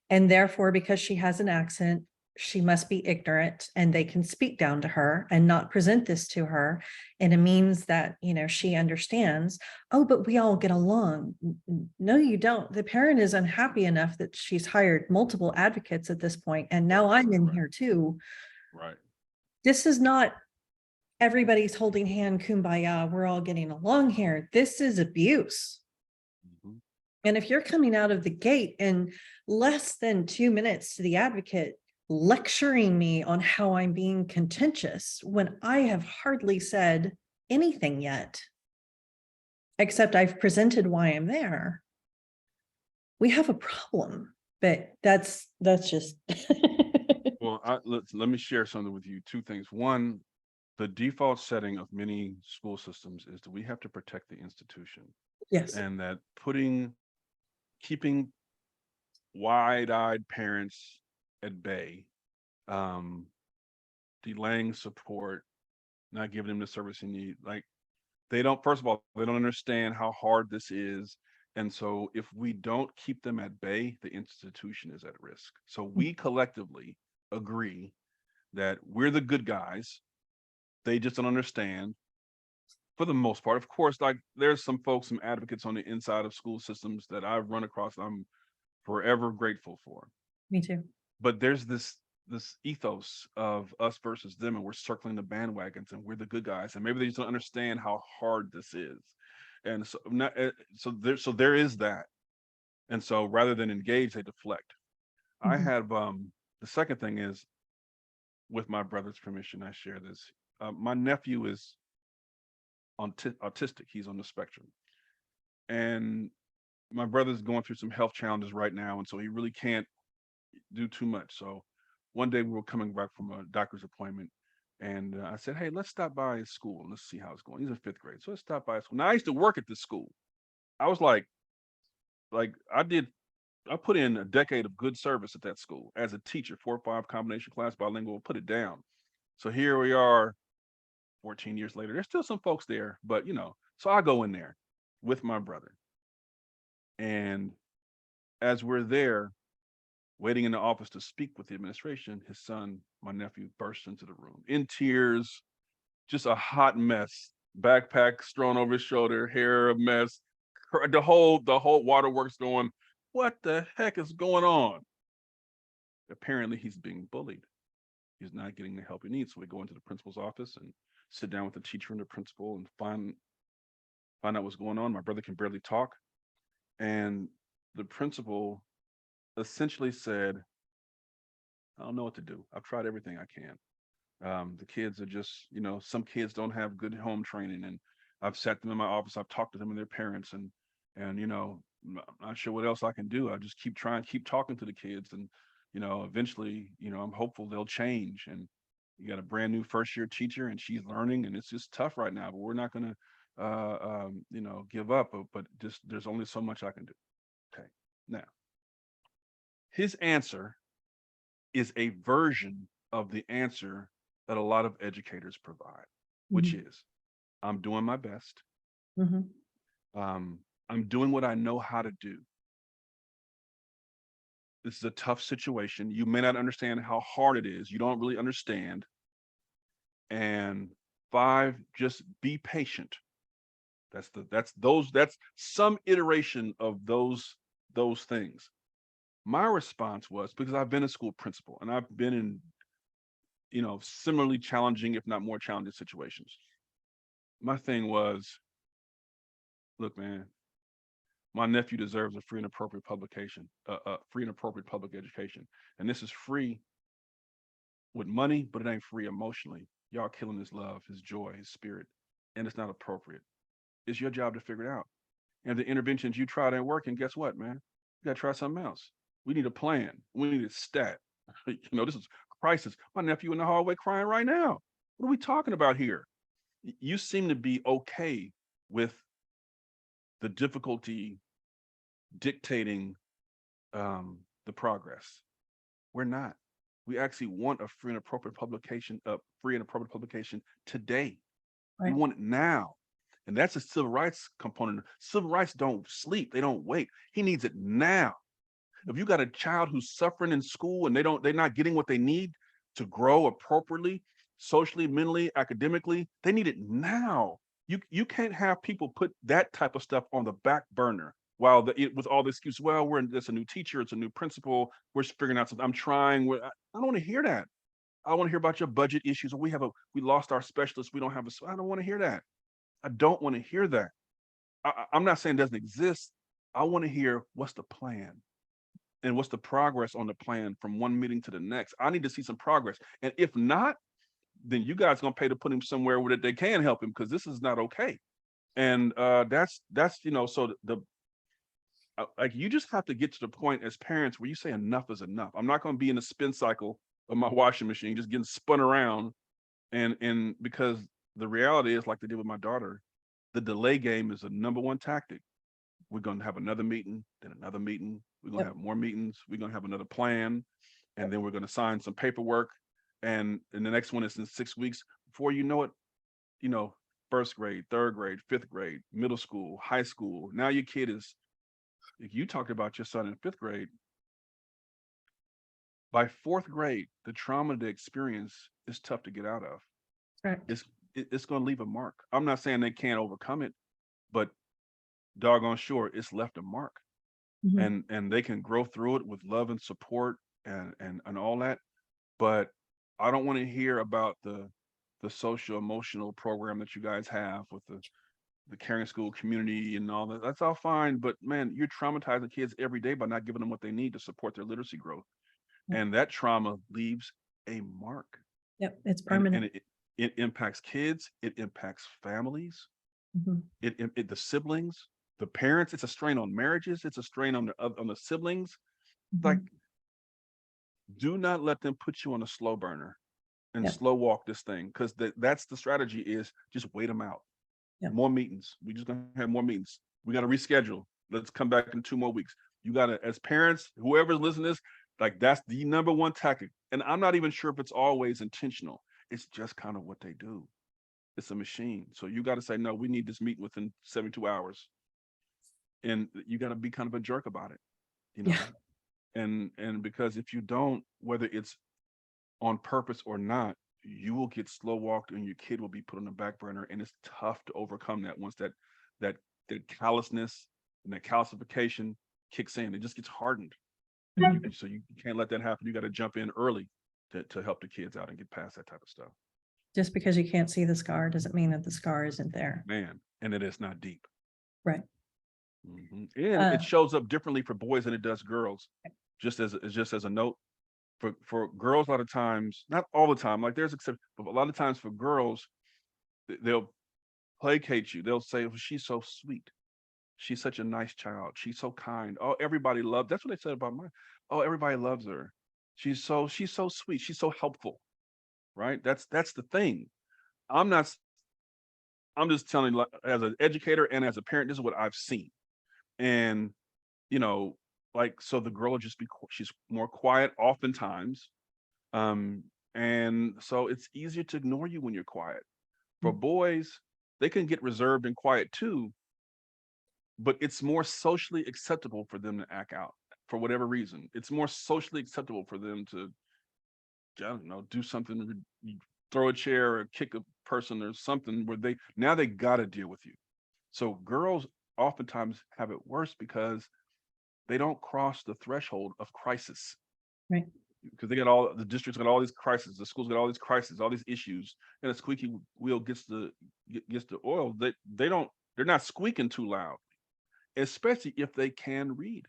and therefore, because she has an accent, she must be ignorant, and they can speak down to her and not present this to her in a means that, you know, she understands. Oh, but we all get along. No, you don't. The parent is unhappy enough that she's hired multiple advocates at this point, and now I'm in here too. Right. This is not everybody's holding hand, kumbaya, we're all getting along here. This is abuse. Mhm. And if you're coming out of the gate in less than 2 minutes to the advocate lecturing me on how I'm being contentious when I have hardly said anything yet, except I've presented why I'm there, we have a problem. But that's just Well, let me share something with you. 2 things. One, the default setting of many school systems is that we have to protect the institution, yes. and that keeping wide-eyed parents at bay, delaying support, not giving them the service they need. Like, they don't, first of all, they don't understand how hard this is. And so if we don't keep them at bay, the institution is at risk. So we collectively agree that we're the good guys. They just don't understand for the most part. Of course, like, there's some folks, some advocates on the inside of school systems that I've run across, I'm forever grateful for. Me too. But there's this ethos of us versus them, and we're circling the bandwagons, and we're the good guys, and maybe they just don't understand how hard this is. And so not, so there is that. And so rather than engage, they deflect. I Mhm. have the second thing is, with my brother's permission, I share this. My nephew is autistic. He's on the spectrum, and my brother's going through some health challenges right now, and so he really can't do too much. So one day we were coming back from a doctor's appointment, and I said, "Hey, let's stop by his school and let's see how it's going." He's in 5th grade, so let's stop by his school. Now, I used to work at this school. I was like I put in a decade of good service at that school as a teacher, 4 or 5 combination class, bilingual, put it down. So here we are 14 years later. There's still some folks there, but so I go in there with my brother. And as we're there, waiting in the office to speak with the administration, his son, my nephew, burst into the room in tears, just a hot mess, backpack thrown over his shoulder, hair a mess, the whole waterworks going, what the heck is going on? Apparently he's being bullied. He's not getting the help he needs. So we go into the principal's office and sit down with the teacher and the principal and find out what's going on. My brother can barely talk. And the principal essentially said, I don't know what to do. I've tried everything I can. The kids are just, some kids don't have good home training, and I've sat them in my office. I've talked to them and their parents, and I'm not sure what else I can do. I just keep trying, keep talking to the kids, and eventually, I'm hopeful they'll change. And you got a brand new 1st-year teacher, and she's learning, and it's just tough right now. But we're not going to, give up. But just there's only so much I can do. Okay, now his answer is a version of the answer that a lot of educators provide, which is, I'm doing my best. Mhm. I'm doing what I know how to do. This is a tough situation. You may not understand how hard it is. You don't really understand. And 5, just be patient. That's some iteration of those things. My response was, because I've been a school principal and I've been in similarly challenging, if not more challenging situations. My thing was, Look, man, my nephew deserves a free and appropriate publication, free and appropriate public education. And this is free with money, but it ain't free emotionally. Y'all killing his love, his joy, his spirit, and it's not appropriate. It's your job to figure it out. And the interventions you tried ain't working. Guess what, man? You got to try something else. We need a plan. We need a stat. This is crisis. My nephew in the hallway crying right now. What are we talking about here? You seem to be okay with the difficulty dictating the progress. We're not. We actually want a free and appropriate publication, today. Right. We want it now. And that's a civil rights component. Civil rights don't sleep, they don't wait. He needs it now. If you got a child who's suffering in school and they're not getting what they need to grow appropriately, socially, mentally, academically, they need it now. You can't have people put that type of stuff on the back burner while with all the excuses. Well, it's a new teacher, it's a new principal, we're figuring out something. I'm trying. I don't want to hear that. I want to hear about your budget issues. We lost our specialist. We don't have I don't want to hear that. I don't want to hear that. I'm not saying it doesn't exist. I want to hear what's the plan and what's the progress on the plan from one meeting to the next. I need to see some progress. And if not, then you guys gonna pay to put him somewhere where they can help him, because this is not okay. And that's so like, you just have to get to the point as parents where you say enough is enough. I'm not going to be in a spin cycle of my washing machine just getting spun around, and because the reality is, like they did with my daughter, the delay game is the #1 tactic. We're going to have another meeting, then another meeting. We're going to have more meetings. We're going to have another plan, and then we're going to sign some paperwork, and the next one is in 6 weeks. Before you know it, first grade, third grade, fifth grade, middle school, high school. Now your kid is, if you talked about your son in fifth grade, by fourth grade, the trauma they experience is tough to get out of. Correct. It's going to leave a mark. I'm not saying they can't overcome it, but doggone sure it's left a mark. Mhm. And they can grow through it with love and support and all that. But I don't want to hear about the social emotional program that you guys have with the caring school community and all that. That's all fine, but man, you're traumatizing kids every day by not giving them what they need to support their literacy growth. Yep. And that trauma leaves a mark. Yep. It's And permanent. it impacts kids, it impacts families, Mhm. the siblings, the parents. It's a strain on marriages, it's a strain on the siblings. Like, Mhm. do not let them put you on a slow burner and Yep. slow walk this thing, because that's the strategy, is just wait them out. Yep. More meetings. We just gonna have more meetings. We got to reschedule. Let's come back in 2 more weeks. You got to, as parents, whoever's listening to this, like, that's the #1 tactic. And I'm not even sure if it's always intentional. It's just kind of what they do. It's a machine. So you got to say, no, we need this meeting within 72 hours. And you got to be kind of a jerk about it, Yeah. and because if you don't, whether it's on purpose or not, you will get slow walked and your kid will be put on the back burner. And it's tough to overcome that once that callousness and that calcification kicks in. It just gets hardened. Mhm. So you can't let that happen. You got to jump in early to help the kids out and get past that type of stuff. Just because you can't see the scar doesn't mean that the scar isn't there. Man, and it is not deep. Right. And Uh, it shows up differently for boys than it does girls. Just as a note, for girls, a lot of times, not all the time, like there's exceptions, but a lot of times for girls, they'll placate you. They'll say, "Oh, she's so sweet. She's such a nice child. She's so kind. Oh, everybody loves." That's what they said about mine. Oh, everybody loves her. She's so sweet. She's so helpful. Right? That's the thing. I'm not. I'm just telling you, like, as an educator and as a parent, this is what I've seen. And like, so the girl will just be. She's more quiet oftentimes. And so it's easier to ignore you when you're quiet. For boys, they can get reserved and quiet too, but it's more socially acceptable for them to act out for whatever reason. It's more socially acceptable for them to, I don't know, do something, throw a chair or kick a person or something where they got to deal with you. So girls oftentimes have it worse because they don't cross the threshold of crisis. Right. Because the district's got all these crises, the schools got all these crises, all these issues, and a squeaky wheel gets the oil. They don't They're not squeaking too loud, especially if they can read.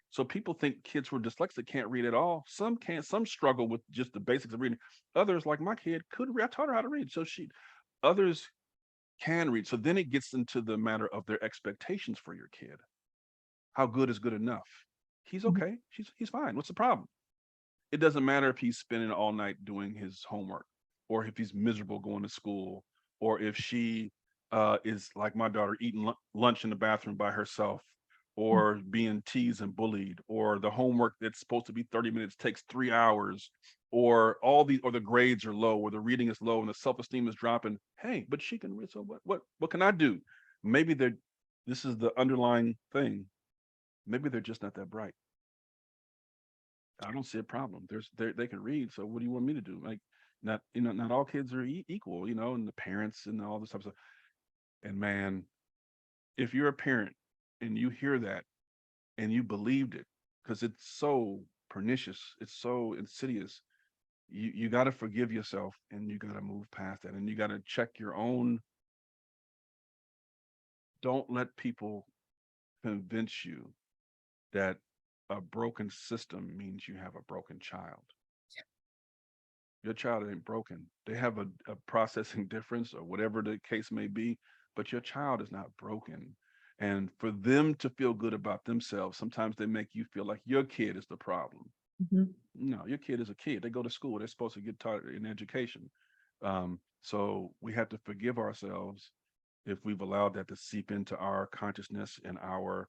So people think kids who are dyslexic can't read at all. Some can't, some struggle with just the basics of reading. Others, like my kid, could read. I taught her how to read. So others can read. So then it gets into the matter of their expectations for your kid. How good is good enough? He's Mhm. okay. He's fine. What's the problem? It doesn't matter if he's spending all night doing his homework, or if he's miserable going to school, or if she is like my daughter eating lunch in the bathroom by herself, or being teased and bullied, or the homework that's supposed to be 30 minutes takes 3 hours, or or the grades are low, or the reading is low and the self-esteem is dropping. Hey, but she can read. So what can I do? Maybe this is the underlying thing. Maybe they're just not that bright. I don't see a problem. They can read. So what do you want me to do? Like, not all kids are equal, and the parents and all this type of stuff. And man, if you're a parent and you hear that and you believed it, because it's so pernicious, it's so insidious, you got to forgive yourself and you got to move past that, and you got to check your own. Don't let people convince you that a broken system means you have a broken child. Your child ain't broken. They have a processing difference or whatever the case may be, but your child is not broken. And for them to feel good about themselves, sometimes they make you feel like your kid is the problem. Mhm. No, your kid is a kid. They go to school. They're supposed to get taught in education. So we have to forgive ourselves if we've allowed that to seep into our consciousness and our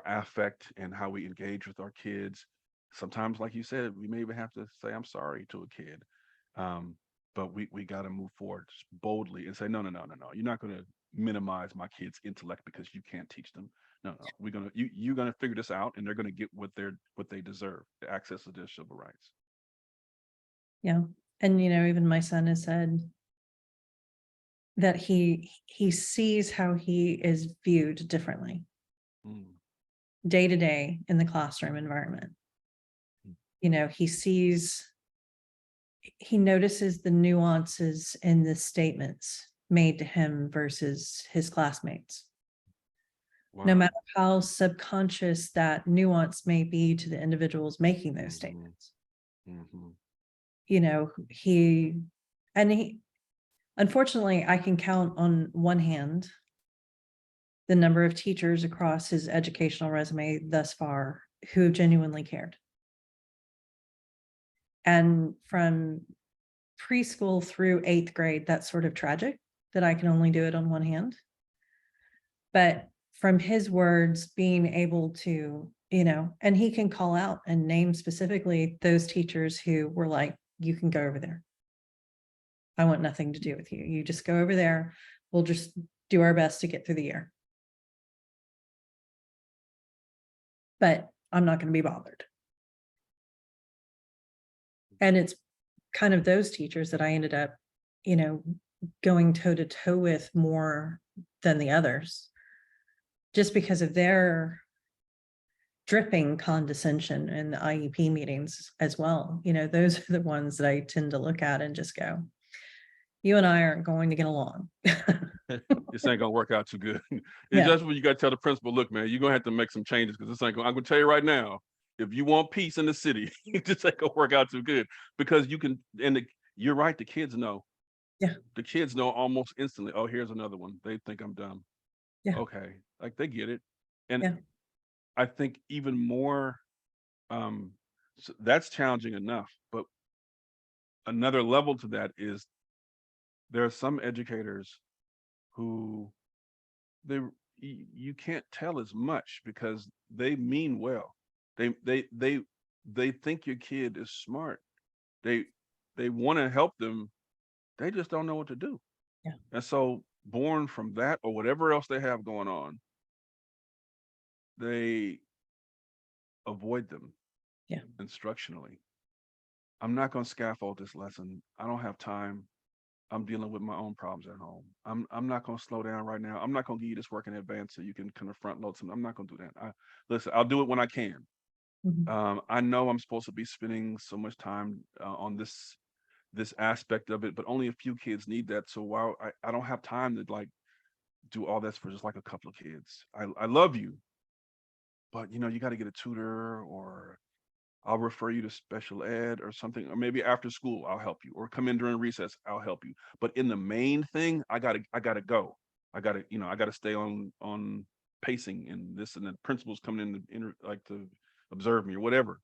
affect and how we engage with our kids. Sometimes, like you said, we may even have to say I'm sorry to a kid. But we got to move forward boldly and say, no, no, no, no, no. You're not going to minimize my kid's intellect because you can't teach them. No, no. You're gonna figure this out, and they're gonna get what they deserve, the access to their civil rights. Yeah. And, even my son has said that he sees how he is viewed differently Mm, day to day in the classroom environment. mm. He notices the nuances in the statements made to him versus his classmates. No Wow. matter how subconscious that nuance may be to the individuals making those Mhm, statements. mhm. He unfortunately, I can count on one hand the number of teachers across his educational resume thus far who have genuinely cared. And from preschool through 8th grade, that's sort of tragic that I can only do it on one hand. But from his words, being able to, and he can call out and name specifically those teachers who were like, you can go over there. I want nothing to do with you. You just go over there. We'll just do our best to get through the year. But I'm not going to be bothered. And it's kind of those teachers that I ended up, going toe to toe with more than the others, just because of their dripping condescension in the IEP meetings as well. Those are the ones that I tend to look at and just go, you and I aren't going to get along. This ain't gonna work out too good. It's Yeah. just when you gotta tell the principal, look, man, you're gonna have to make some changes because this ain't gonna. I'm gonna tell you right now, if you want peace in the city, this ain't gonna work out too good because you can. And you're right. The kids know. Yeah. The kids know almost instantly. Oh, here's another one. They think I'm dumb. Yeah. Okay, like they get it, and Yeah. I think even more. So that's challenging enough, but another level to that is there are some educators who they you can't tell as much because they mean well. They think your kid is smart. They they want to help them. They just don't know what to do. Yeah. And so born from that or whatever else they have going on, they avoid them Yeah. instructionally. I'm not going to scaffold this lesson. I don't have time. I'm dealing with my own problems at home. I'm not going to slow down right now. I'm not going to give you this work in advance so you can kind of front load something. I'm not going to do that. Listen, I'll do it when I can. Mhm. I know I'm supposed to be spending so much time on this aspect of it, but only a few kids need that. So while I don't have time to like do all this for just like a couple of kids. I love you, but you know, you got to get a tutor, or I'll refer you to special ed or something, or maybe after school I'll help you, or come in during recess, I'll help you. But in the main thing, I gotta go. I gotta stay on pacing and this, and the principal's coming in to like to observe me or whatever.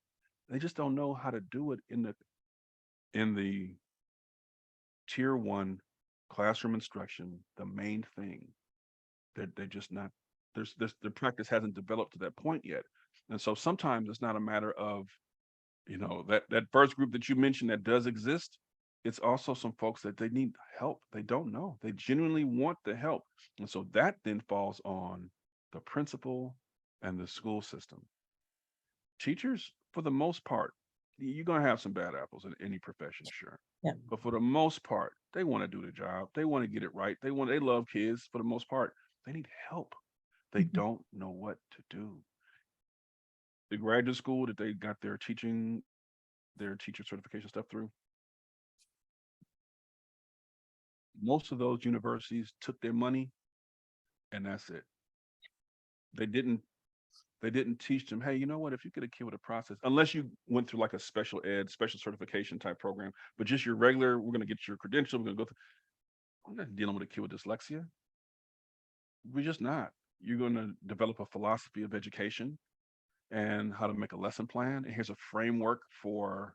They just don't know how to do it in the tier 1 classroom instruction. The main thing, they're just not, the practice hasn't developed to that point yet. And so sometimes it's not a matter of, you know, that first group that you mentioned that does exist. It's also some folks that they need help. They don't know. They genuinely want the help. And so that then falls on the principal and the school system. Teachers, for the most part, you're going to have some bad apples in any profession, sure. Yeah. But for the most part, they want to do the job. They want to get it right. They love kids for the most part. They need help. They Mhm. don't know what to do. The graduate school that they got their teacher certification stuff through, most of those universities took their money and that's it. They didn't teach them, hey, you know what, if you get a kid with a process, unless you went through like a special ed, special certification type program, but just your regular, we're going to get your credential, we're going to go through, we're not dealing with a kid with dyslexia. We're just not. You're going to develop a philosophy of education and how to make a lesson plan. And here's a framework for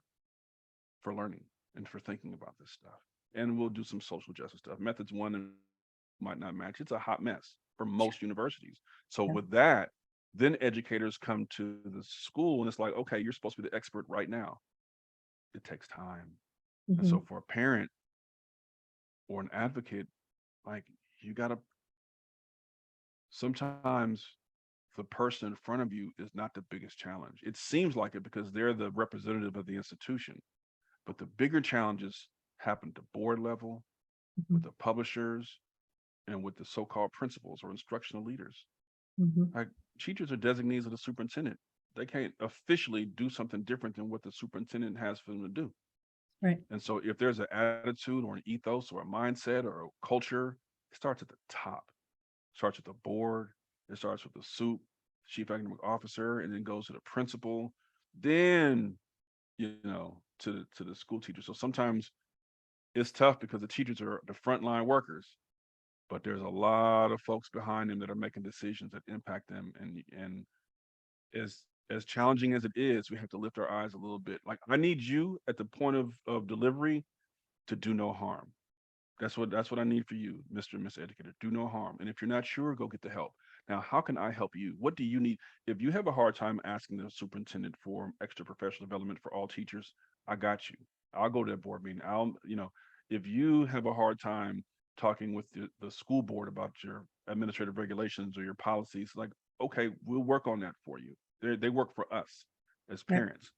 learning and for thinking about this stuff. And we'll do some social justice stuff. Methods 1 and might not match. It's a hot mess for most universities. So Yeah. with that, then educators come to the school and it's like, okay, you're supposed to be the expert right now. It takes time. And so Mhm. for a parent or an advocate, like, you gotta, sometimes the person in front of you is not the biggest challenge. It seems like it because they're the representative of the institution, but the bigger challenges happen at the board level, with Mhm. the publishers, and with the so-called principals or instructional leaders. Mhm. Like, teachers are designees of the superintendent. They can't officially do something different than what the superintendent has for them to do. Right. And so if there's an attitude or an ethos or a mindset or a culture, it starts at the top. It starts at the board. It starts with the SOOP, chief academic officer, and then goes to the principal, then, you know, to the school teacher. So sometimes it's tough because the teachers are the frontline workers, but there's a lot of folks behind them that are making decisions that impact them. And as challenging as it is, we have to lift our eyes a little bit. Like, I need you at the point of delivery to do no harm. That's what I need for you, Mr. and Miss Educator. Do no harm. And if you're not sure, go get the help. Now, how can I help you? What do you need? If you have a hard time asking the superintendent for extra professional development for all teachers, I got you. I'll go to that board meeting. If you have a hard time talking with the school board about your administrative regulations or your policies, like, okay, we'll work on that for you. They work for us as Yeah. parents.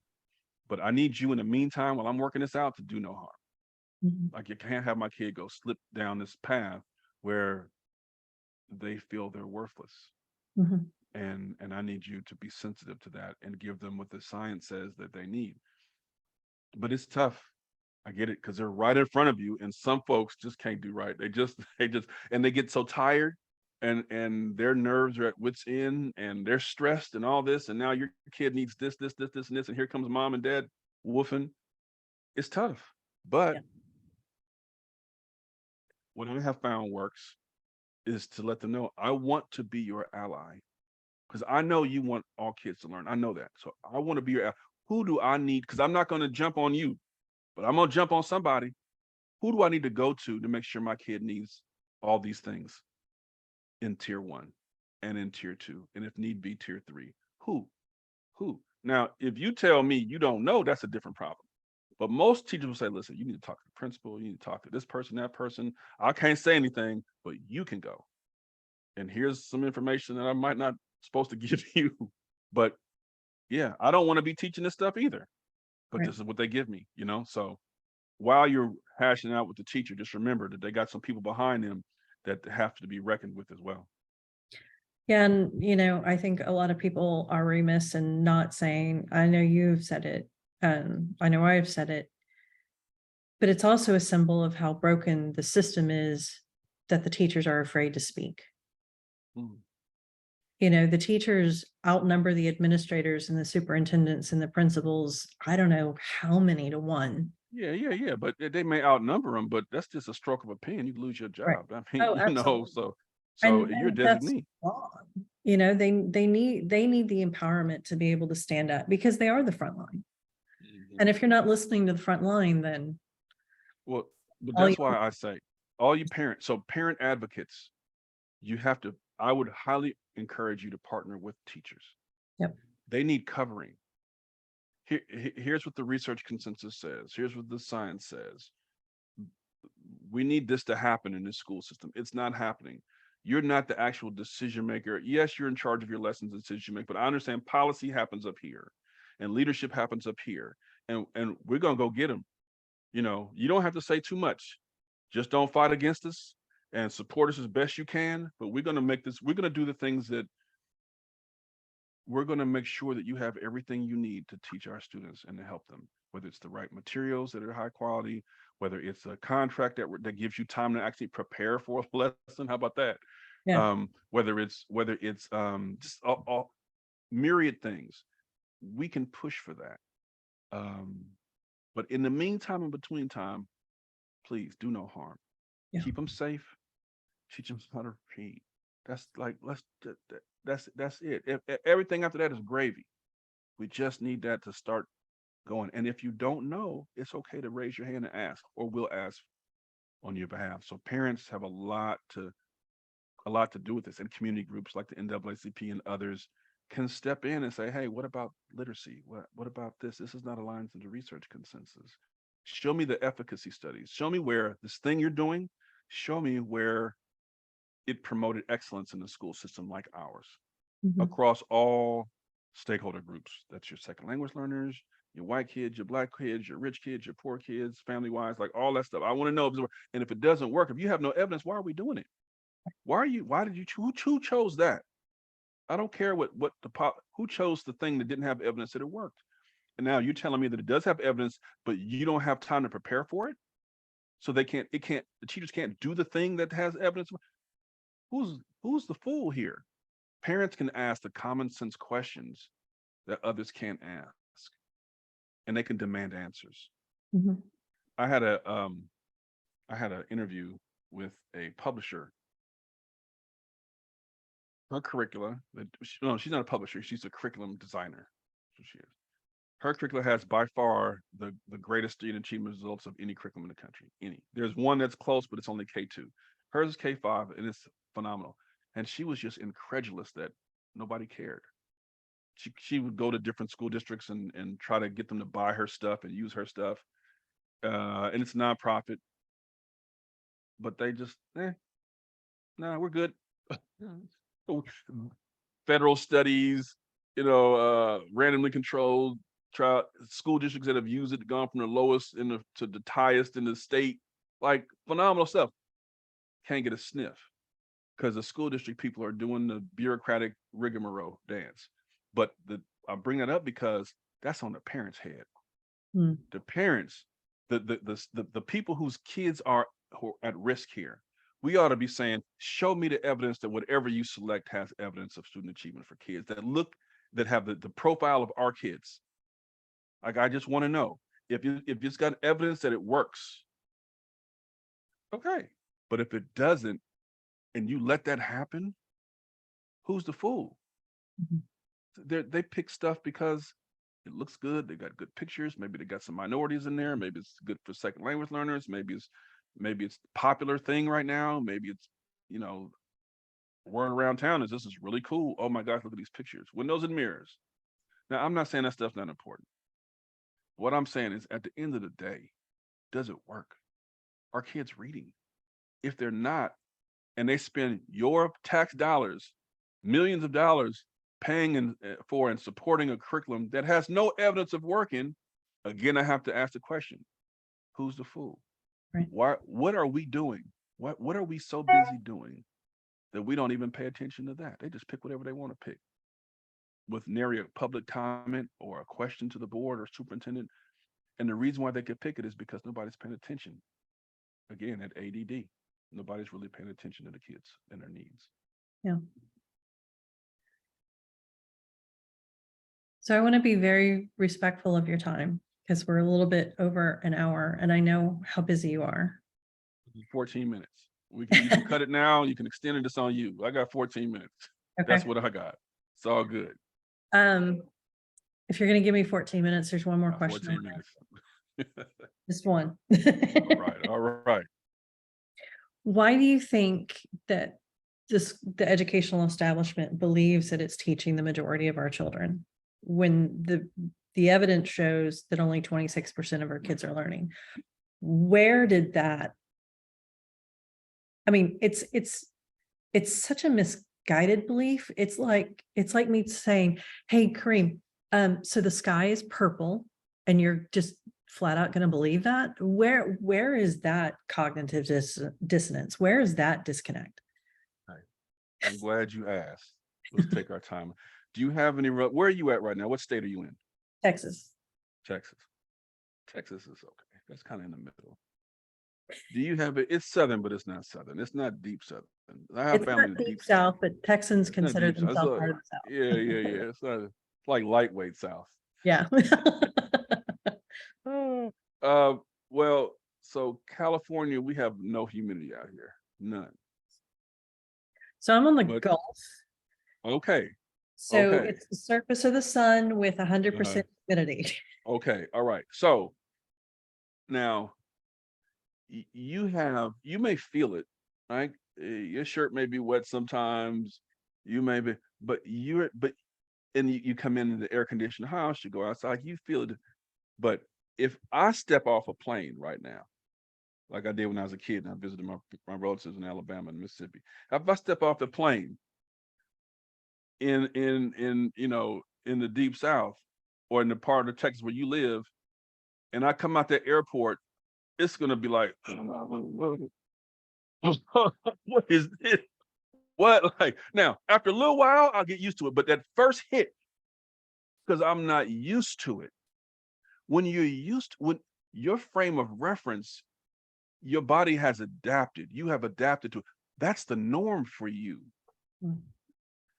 But I need you in the meantime, while I'm working this out, to do no harm. Mhm. Like, you can't have my kid go slip down this path where they feel they're worthless. Mhm. And I need you to be sensitive to that and give them what the science says that they need. But it's tough. I get it, because they're right in front of you, and some folks just can't do right. And they get so tired, and their nerves are at wit's end, and they're stressed and all this, and now your kid needs this, and this, and here comes mom and dad woofing. It's tough. But Yeah. what I have found works is to let them know, I want to be your ally, because I know you want all kids to learn. I know that. So I want to be your ally. Who do I need? Because I'm not going to jump on you, but I'm going to jump on somebody. Who do I need to go to make sure my kid needs all these things in tier 1 and in tier 2, and if need be, tier 3? Who? Now, if you tell me you don't know, that's a different problem. But most teachers will say, listen, you need to talk to the principal, you need to talk to this person, that person. I can't say anything, but you can go. And here's some information that I might not supposed to give you. But yeah, I don't want to be teaching this stuff either. But Right. this is what they give me, you know? So while you're hashing out with the teacher, just remember that they got some people behind them that have to be reckoned with as well. Yeah, and I think a lot of people are remiss in not saying, I know you've said it, I know I've said it, but it's also a symbol of how broken the system is that the teachers are afraid to speak. Mm. You know, the teachers outnumber the administrators and the superintendents and the principals. I don't know how many to one. Yeah. But they may outnumber them, but that's just a stroke of a pen. You lose your Right. job. I mean, Oh, absolutely. so you're a And that's designee. wrong. You know, they need the empowerment to be able to stand up because they are the front line. Mhm. And if you're not listening to the front line, then Well, but all you that's why I say all you parents, so parent advocates, you have to, I would highly encourage you to partner with teachers. Yep. They need covering. Here's what the research consensus says. Here's what the science says. We need this to happen in this school system. It's not happening. You're not the actual decision maker. Yes, you're in charge of your lessons and decision making, but I understand policy happens up here and leadership happens up here. And we're gonna go get them. You know, you don't have to say too much. Just don't fight against us and support us as best you can. But we're gonna make this, we're gonna do the things that we're going to make sure that you have everything you need to teach our students and to help them, whether it's the right materials that are high quality, whether it's a contract that gives you time to actually prepare for a lesson. How about that? Yeah. Whether it's just all myriad things, we can push for that. But in the meantime, in between time, please do no harm. Yeah. Keep them safe. Teach them how to read. That's like that's it. Everything after that is gravy. We just need that to start going. And if you don't know, it's okay to raise your hand and ask, or we'll ask on your behalf. So parents have a lot to do with this, and community groups like the NAACP and others can step in and say, hey, what about literacy? What about this? This is not aligned to the research consensus. Show me the efficacy studies. Show me where this thing you're doing, show me where it promoted excellence in the school system like ours Mhm. across all stakeholder groups. That's your second language learners, your white kids, your black kids, your rich kids, your poor kids, family wise, like all that stuff. I want to know. And if it doesn't work, if you have no evidence, why are we doing it? Why did you, who chose that? I don't care who chose the thing that didn't have evidence that it worked. And now you're telling me that it does have evidence, but you don't have time to prepare for it. So the teachers can't do the thing that has evidence. Who's the fool here? Parents can ask the common sense questions that others can't ask, and they can demand answers. Mhm. I had an interview with a publisher. Her curricula, no, she's not a publisher. She's a curriculum designer. That's what she is. Her curricula has by far the greatest student achievement results of any curriculum in the country. Any. There's one that's close, but it's only K2. Hers is K5, and it's phenomenal. And she was just incredulous that nobody cared. She would go to different school districts and try to get them to buy her stuff and use her stuff. And it's nonprofit, but they just, nah, we're good. Federal studies, randomly controlled trial school districts that have used it, gone from the lowest to the highest in the state, like phenomenal stuff. Can't get a sniff because the school district people are doing the bureaucratic rigmarole dance. But I bring that up because that's on the parents' head. Mm. The parents, the people whose kids are at risk here. We ought to be saying, show me the evidence that whatever you select has evidence of student achievement for kids that have the profile of our kids. Like, I just want to know if it's got evidence that it works. Okay. But if it doesn't, and you let that happen, who's the fool? Mhm. They pick stuff because it looks good. They got good pictures. Maybe they got some minorities in there. Maybe it's good for second language learners. Maybe it's popular thing right now. Maybe it's, word around town is this is really cool. Oh my gosh, look at these pictures. Windows and mirrors. Now, I'm not saying that stuff's not important. What I'm saying is at the end of the day, does it work? Are kids reading? If they're not, and they spend your tax dollars, millions of dollars paying for and supporting a curriculum that has no evidence of working, again, I have to ask the question, who's the fool? Right. What are we doing? What are we so busy doing that we don't even pay attention to that? They just pick whatever they want to pick with nary a public comment or a question to the board or superintendent. And the reason why they could pick it is because nobody's paying attention. Again, at ADD, nobody's really paying attention to the kids and their needs. Yeah. So I want to be very respectful of your time because we're a little bit over an hour and I know how busy you are. 14 minutes. You can cut it now. You can extend it. It's on you. I got 14 minutes. That's Okay. what I got. It's all good. If you're going to give me 14 minutes, there's one more Got question. 14 minutes. Just one. All right. All right. Why do you think that the educational establishment believes that it's teaching the majority of our children when the evidence shows that only 26% of our kids are learning? Where did that? I mean, it's such a misguided belief. It's like me saying, "Hey, Kareem, so the sky is purple," and you're just flat out going to believe that. Where is that cognitive dissonance? Where is that disconnect? I'm glad you asked. Let's take our time. Do you have any, where are you at right now? What state are you in? Texas. Texas. Texas is okay. That's kind of in the middle. Do you have it? It's southern, but it's not southern. It's not deep southern. I have It's family not in deep south, but Texans It's not consider deep south. It's themselves like- part of the south. yeah. It's not. It's like lightweight south. Yeah. Well, so California, we have no humidity out here. None. So I'm on the But- Gulf. Okay. So Okay. it's the surface of the sun with 100% humidity. Okay. All right. So now you may feel it, right? Your shirt may be wet sometimes. You may be, and you come in the air conditioned house, you go outside, you feel it. But if I step off a plane right now, like I did when I was a kid and I visited my relatives in Alabama and Mississippi, if I step off the plane in the deep south or in the part of Texas where you live, and I come out the airport, it's gonna be like, what is this? What, like, now after a little while I'll get used to it, but that first hit, because I'm not used to it. When your frame of reference, your body has adapted. You have adapted to it. That's the norm for you. Mm.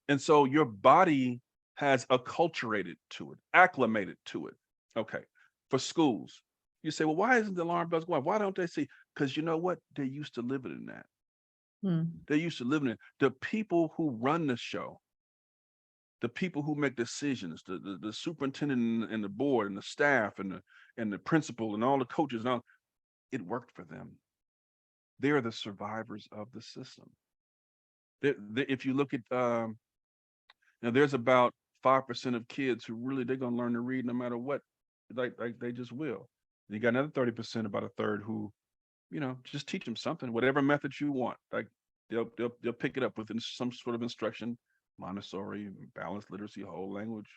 And so your body has acculturated to it, acclimated to it. Okay. For schools, you say, well, why isn't the alarm bells going? Why don't they see? Because you know what? They're used to living in that. They're used to living in it. The people who run the show, the people who make decisions, the superintendent and the board and the staff and the principal and all the coaches and all, it worked for them. They are the survivors of the system. If you look at, now there's about 5% of kids who really, they're gonna learn to read no matter what, like they just will. You got another 30%, about a third, who, just teach them something, whatever method you want. Like they'll pick it up within some sort of instruction, Montessori, balanced literacy, whole language,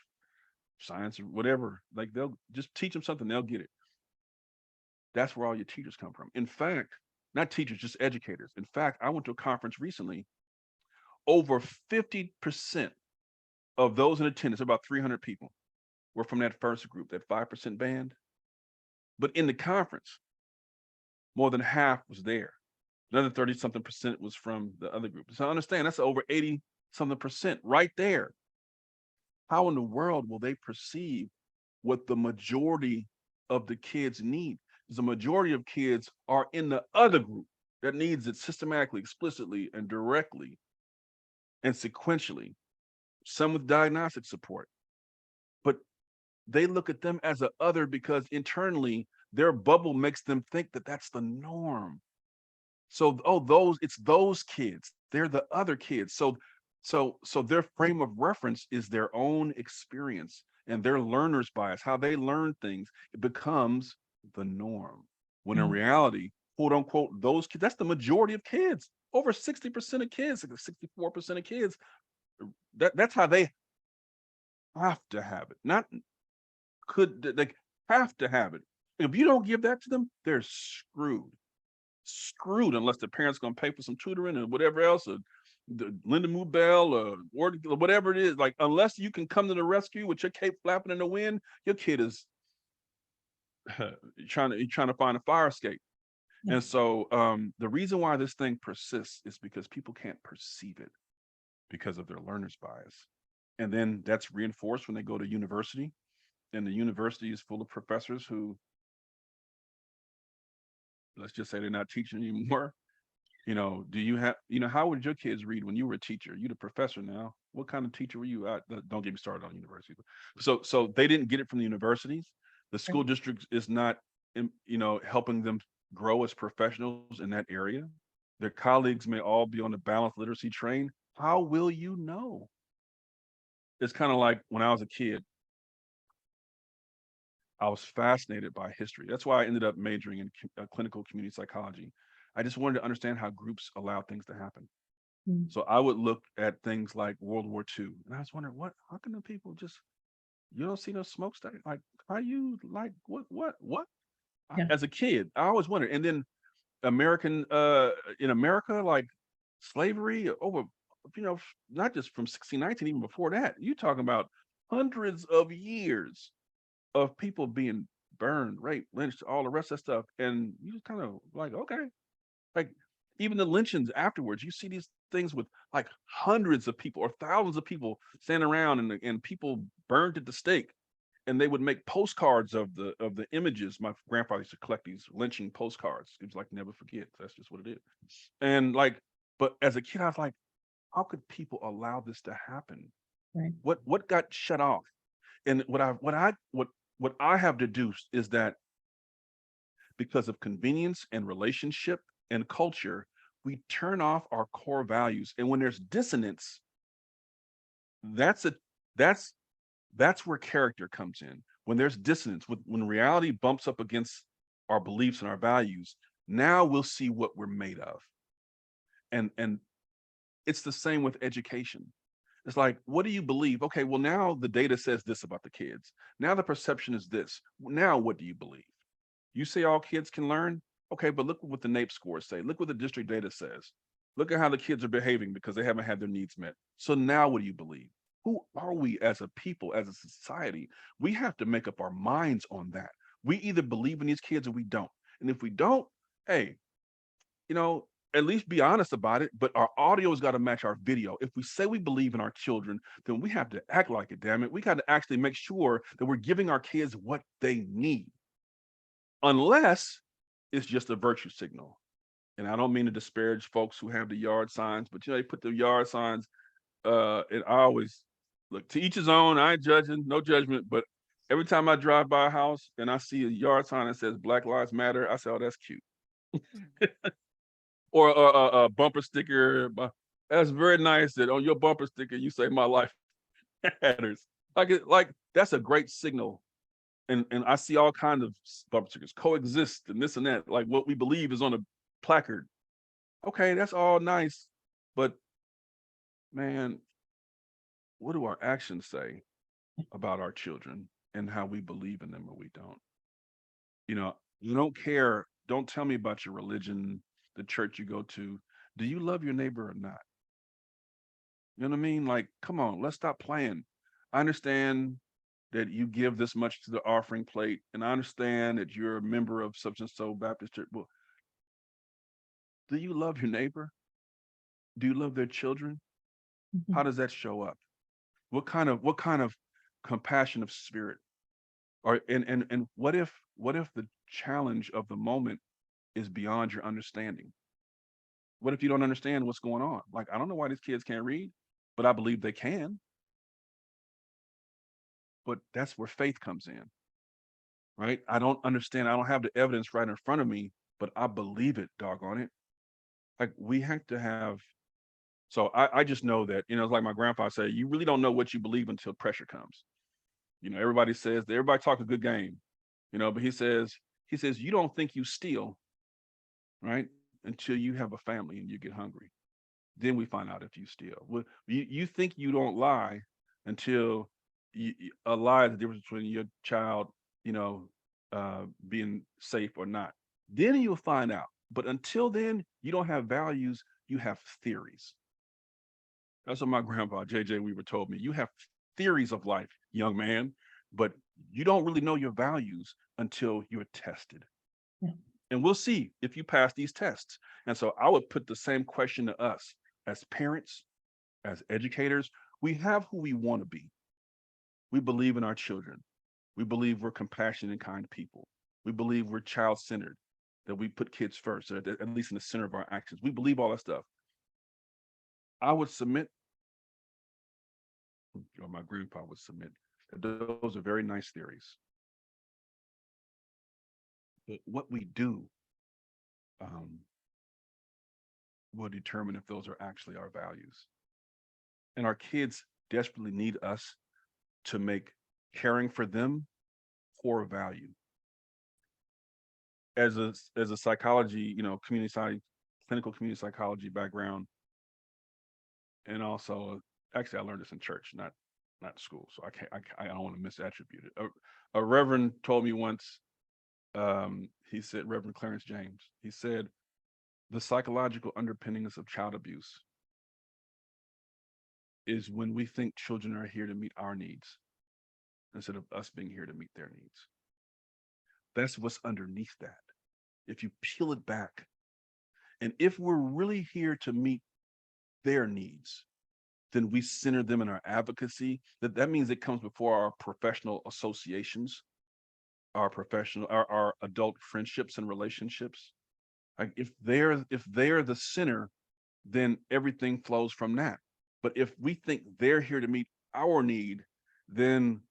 science, or whatever. Like they'll just teach them something, they'll get it. That's where all your teachers come from. In fact, not teachers, just educators. In fact, I went to a conference recently. Over 50% of those in attendance, about 300 people, were from that first group, that 5% band. But in the conference, more than half was there. Another 30-something% was from the other group. So I understand that's over 80-something% right there. How in the world will they perceive what the majority of the kids need? Because the majority of kids are in the other group that needs it systematically, explicitly, and directly, and sequentially, some with diagnostic support. But they look at them as an other because internally their bubble makes them think that that's the norm. So, it's those kids, they're the other kids. So their frame of reference is their own experience and their learner's bias, how they learn things. It becomes the norm. When in reality, quote unquote, those kids, that's the majority of kids. Over 60% of kids, 64% of kids, that's how they have to have it. Not could, they have to have it. If you don't give that to them, they're screwed. Screwed unless the parents gonna pay for some tutoring and whatever else, or the Linda Moobell or whatever it is. Like, unless you can come to the rescue with your cape flapping in the wind, your kid is trying to find a fire escape. Yeah. And so the reason why this thing persists is because people can't perceive it. because of their learner's bias. And then that's reinforced when they go to university, and the university is full of professors who, let's just say, they're not teaching anymore. Do you have, how would your kids read when you were a teacher? You the professor now. What kind of teacher were you? Don't get me started on university. So they didn't get it from the universities. The school district is not, helping them grow as professionals in that area. Their colleagues may all be on the balanced literacy train. How will you know? It's kind of like when I was a kid, I was fascinated by history. That's why I ended up majoring in clinical community psychology. I just wanted to understand how groups allow things to happen. Mm. So I would look at things like World War II, and I was wondering, how can the people just, you don't see no smokestack? Like, how you, like, what? Yeah. As a kid, I always wondered. And then in America, like slavery over, not just from 1619, even before that, you're talking about hundreds of years of people being burned, raped, lynched, all the rest of that stuff. And you just kind of like, okay, like even the lynchings afterwards, you see these things with like hundreds of people or thousands of people standing around and people burned at the stake. And they would make postcards of the images. My grandfather used to collect these lynching postcards. It was like, never forget. That's just what it is. And like, but as a kid, I was like, how could people allow this to happen? Right. What got shut off? And what I have deduced is that because of convenience and relationship and culture, we turn off our core values. And when there's dissonance, that's where character comes in. When there's dissonance, when reality bumps up against our beliefs and our values, now we'll see what we're made of. And it's the same with education. It's like, what do you believe? Okay, well, now the data says this about the kids. Now the perception is this. Now what do you believe? You say all kids can learn? Okay, but look what the NAEP scores say. Look what the district data says. Look at how the kids are behaving because they haven't had their needs met. So now what do you believe? Who are we as a people, as a society? We have to make up our minds on that. We either believe in these kids or we don't. And if we don't, hey, at least be honest about it, but our audio has got to match our video. If we say we believe in our children, then we have to act like it, damn it. We got to actually make sure that we're giving our kids what they need. Unless it's just a virtue signal. And I don't mean to disparage folks who have the yard signs, but they put the yard signs, and I always look, to each his own. I ain't judging, no judgment, but every time I drive by a house and I see a yard sign that says Black Lives Matter, I say, oh, that's cute. Or a bumper sticker. That's very nice that on your bumper sticker you say my life matters. Like that's a great signal. And I see all kinds of bumper stickers coexist and this and that. Like what we believe is on a placard. Okay, that's all nice, but man, what do our actions say about our children and how we believe in them or we don't? You don't care. Don't tell me about your religion, the church you go to. Do you love your neighbor or not? You know what I mean? Like, come on, let's stop playing. I understand that you give this much to the offering plate, and I understand that you're a member of such and so Baptist church. Well, do you love your neighbor? Do you love their children? Mhm. How does that show up? What kind of compassion of spirit? Or and what if the challenge of the moment is beyond your understanding? What if you don't understand what's going on? Like, I don't know why these kids can't read, but I believe they can. But that's where faith comes in, right? I don't understand. I don't have the evidence right in front of me, but I believe it, doggone it. Like we have to have, so I just know that, it's like my grandpa said, you really don't know what you believe until pressure comes. Everybody talks a good game, but he says, you don't think you steal, right? Until you have a family and you get hungry. Then we find out if you steal. Well, you think you don't lie until a lie is the difference between your child, being safe or not. Then you'll find out. But until then, you don't have values, you have theories. That's what my grandpa, J.J. Weaver, told me. You have theories of life, young man, but you don't really know your values until you're tested. Yeah. And we'll see if you pass these tests. And so I would put the same question to us as parents, as educators, we have who we want to be. We believe in our children. We believe we're compassionate and kind people. We believe we're child-centered, that we put kids first, or at least in the center of our actions. We believe all that stuff. I would submit, or my grandpa would submit, that those are very nice theories. But what we do will determine if those are actually our values. And our kids desperately need us to make caring for them core value. As a psychology, clinical community psychology background, and also actually I learned this in church, not school, so I don't want to misattribute it. A reverend told me once, he said, Reverend Clarence James, he said, the psychological underpinnings of child abuse is when we think children are here to meet our needs instead of us being here to meet their needs. That's what's underneath that. If you peel it back, and if we're really here to meet their needs, then we center them in our advocacy. That means it comes before our professional associations, our adult friendships and relationships. Like if they're the center, then everything flows from that. But if we think they're here to meet our need, then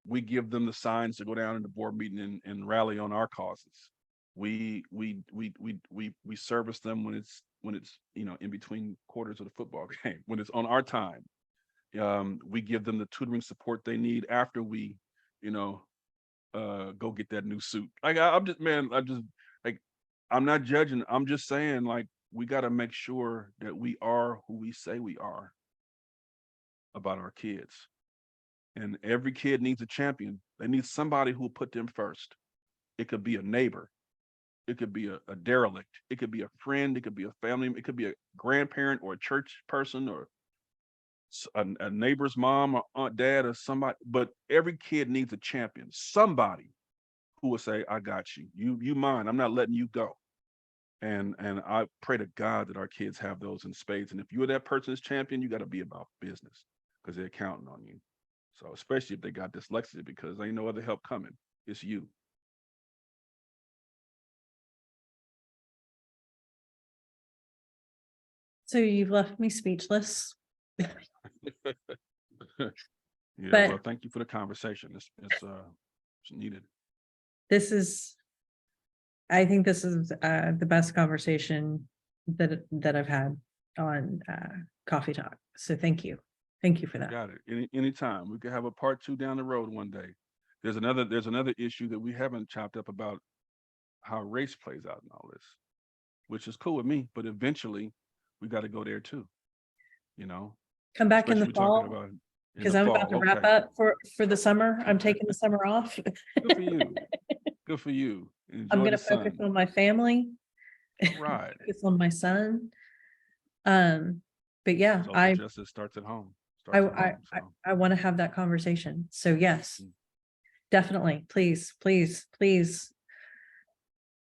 we give them the signs to go down in the board meeting and rally on our causes. We service them when it's in between quarters of the football game, when it's on our time. We give them the tutoring support they need after we go get that new suit. Like I'm not judging. I'm just saying, like, we got to make sure that we are who we say we are about our kids. And every kid needs a champion. They need somebody who will put them first. It could be a neighbor. It could be a derelict. It could be a friend. It could be a family. It could be a grandparent or a church person or a neighbor's mom or aunt, dad, or somebody. But every kid needs a champion. Somebody who will say, I got you. You mine. I'm not letting you go. And I pray to God that our kids have those in spades. And if you're that person's champion, you got to be about business because they're counting on you. So especially if they got dyslexia, because ain't no other help coming. It's you. So you've left me speechless. Yeah, But- well, thank you for the conversation. It's needed. I think this is the best conversation that I've had on Coffee Talk. So thank you. Thank you for that. Got it. Anytime. We could have a part 2 down the road one day. There's another issue that we haven't chopped up about how race plays out in all this, which is cool with me, but eventually we got to go there too. Come back in the Especially we're talking fall, about in because the I'm fall. about to wrap Okay. up for the summer. I'm taking the summer off. Good for you. Good for you. Enjoy I'm going the to focus sun. on my family, Right. focus on my son. But yeah, Social justice starts at home. I want to have that conversation. So yes, definitely. Please,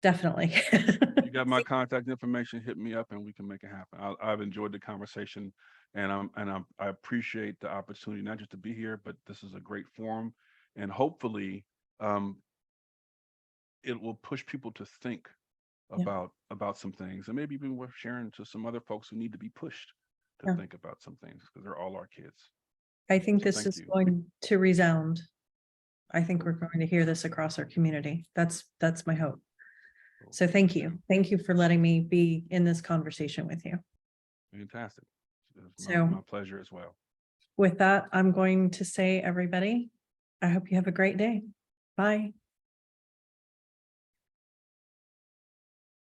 definitely. You got my contact information, hit me up and we can make it happen. I've enjoyed the conversation and I appreciate the opportunity, not just to be here, but this is a great forum. And hopefully it will push people to think about some things, and maybe even worth sharing to some other folks who need to be pushed to think about some things, because they're all our kids. I think So this thank is you. going to resound. I think we're going to hear this across our community. That's my hope. Cool. So thank you. Thank you for letting me be in this conversation with you. Fantastic. It's So- my pleasure as well. With that, I'm going to say, everybody, I hope you have a great day. Bye.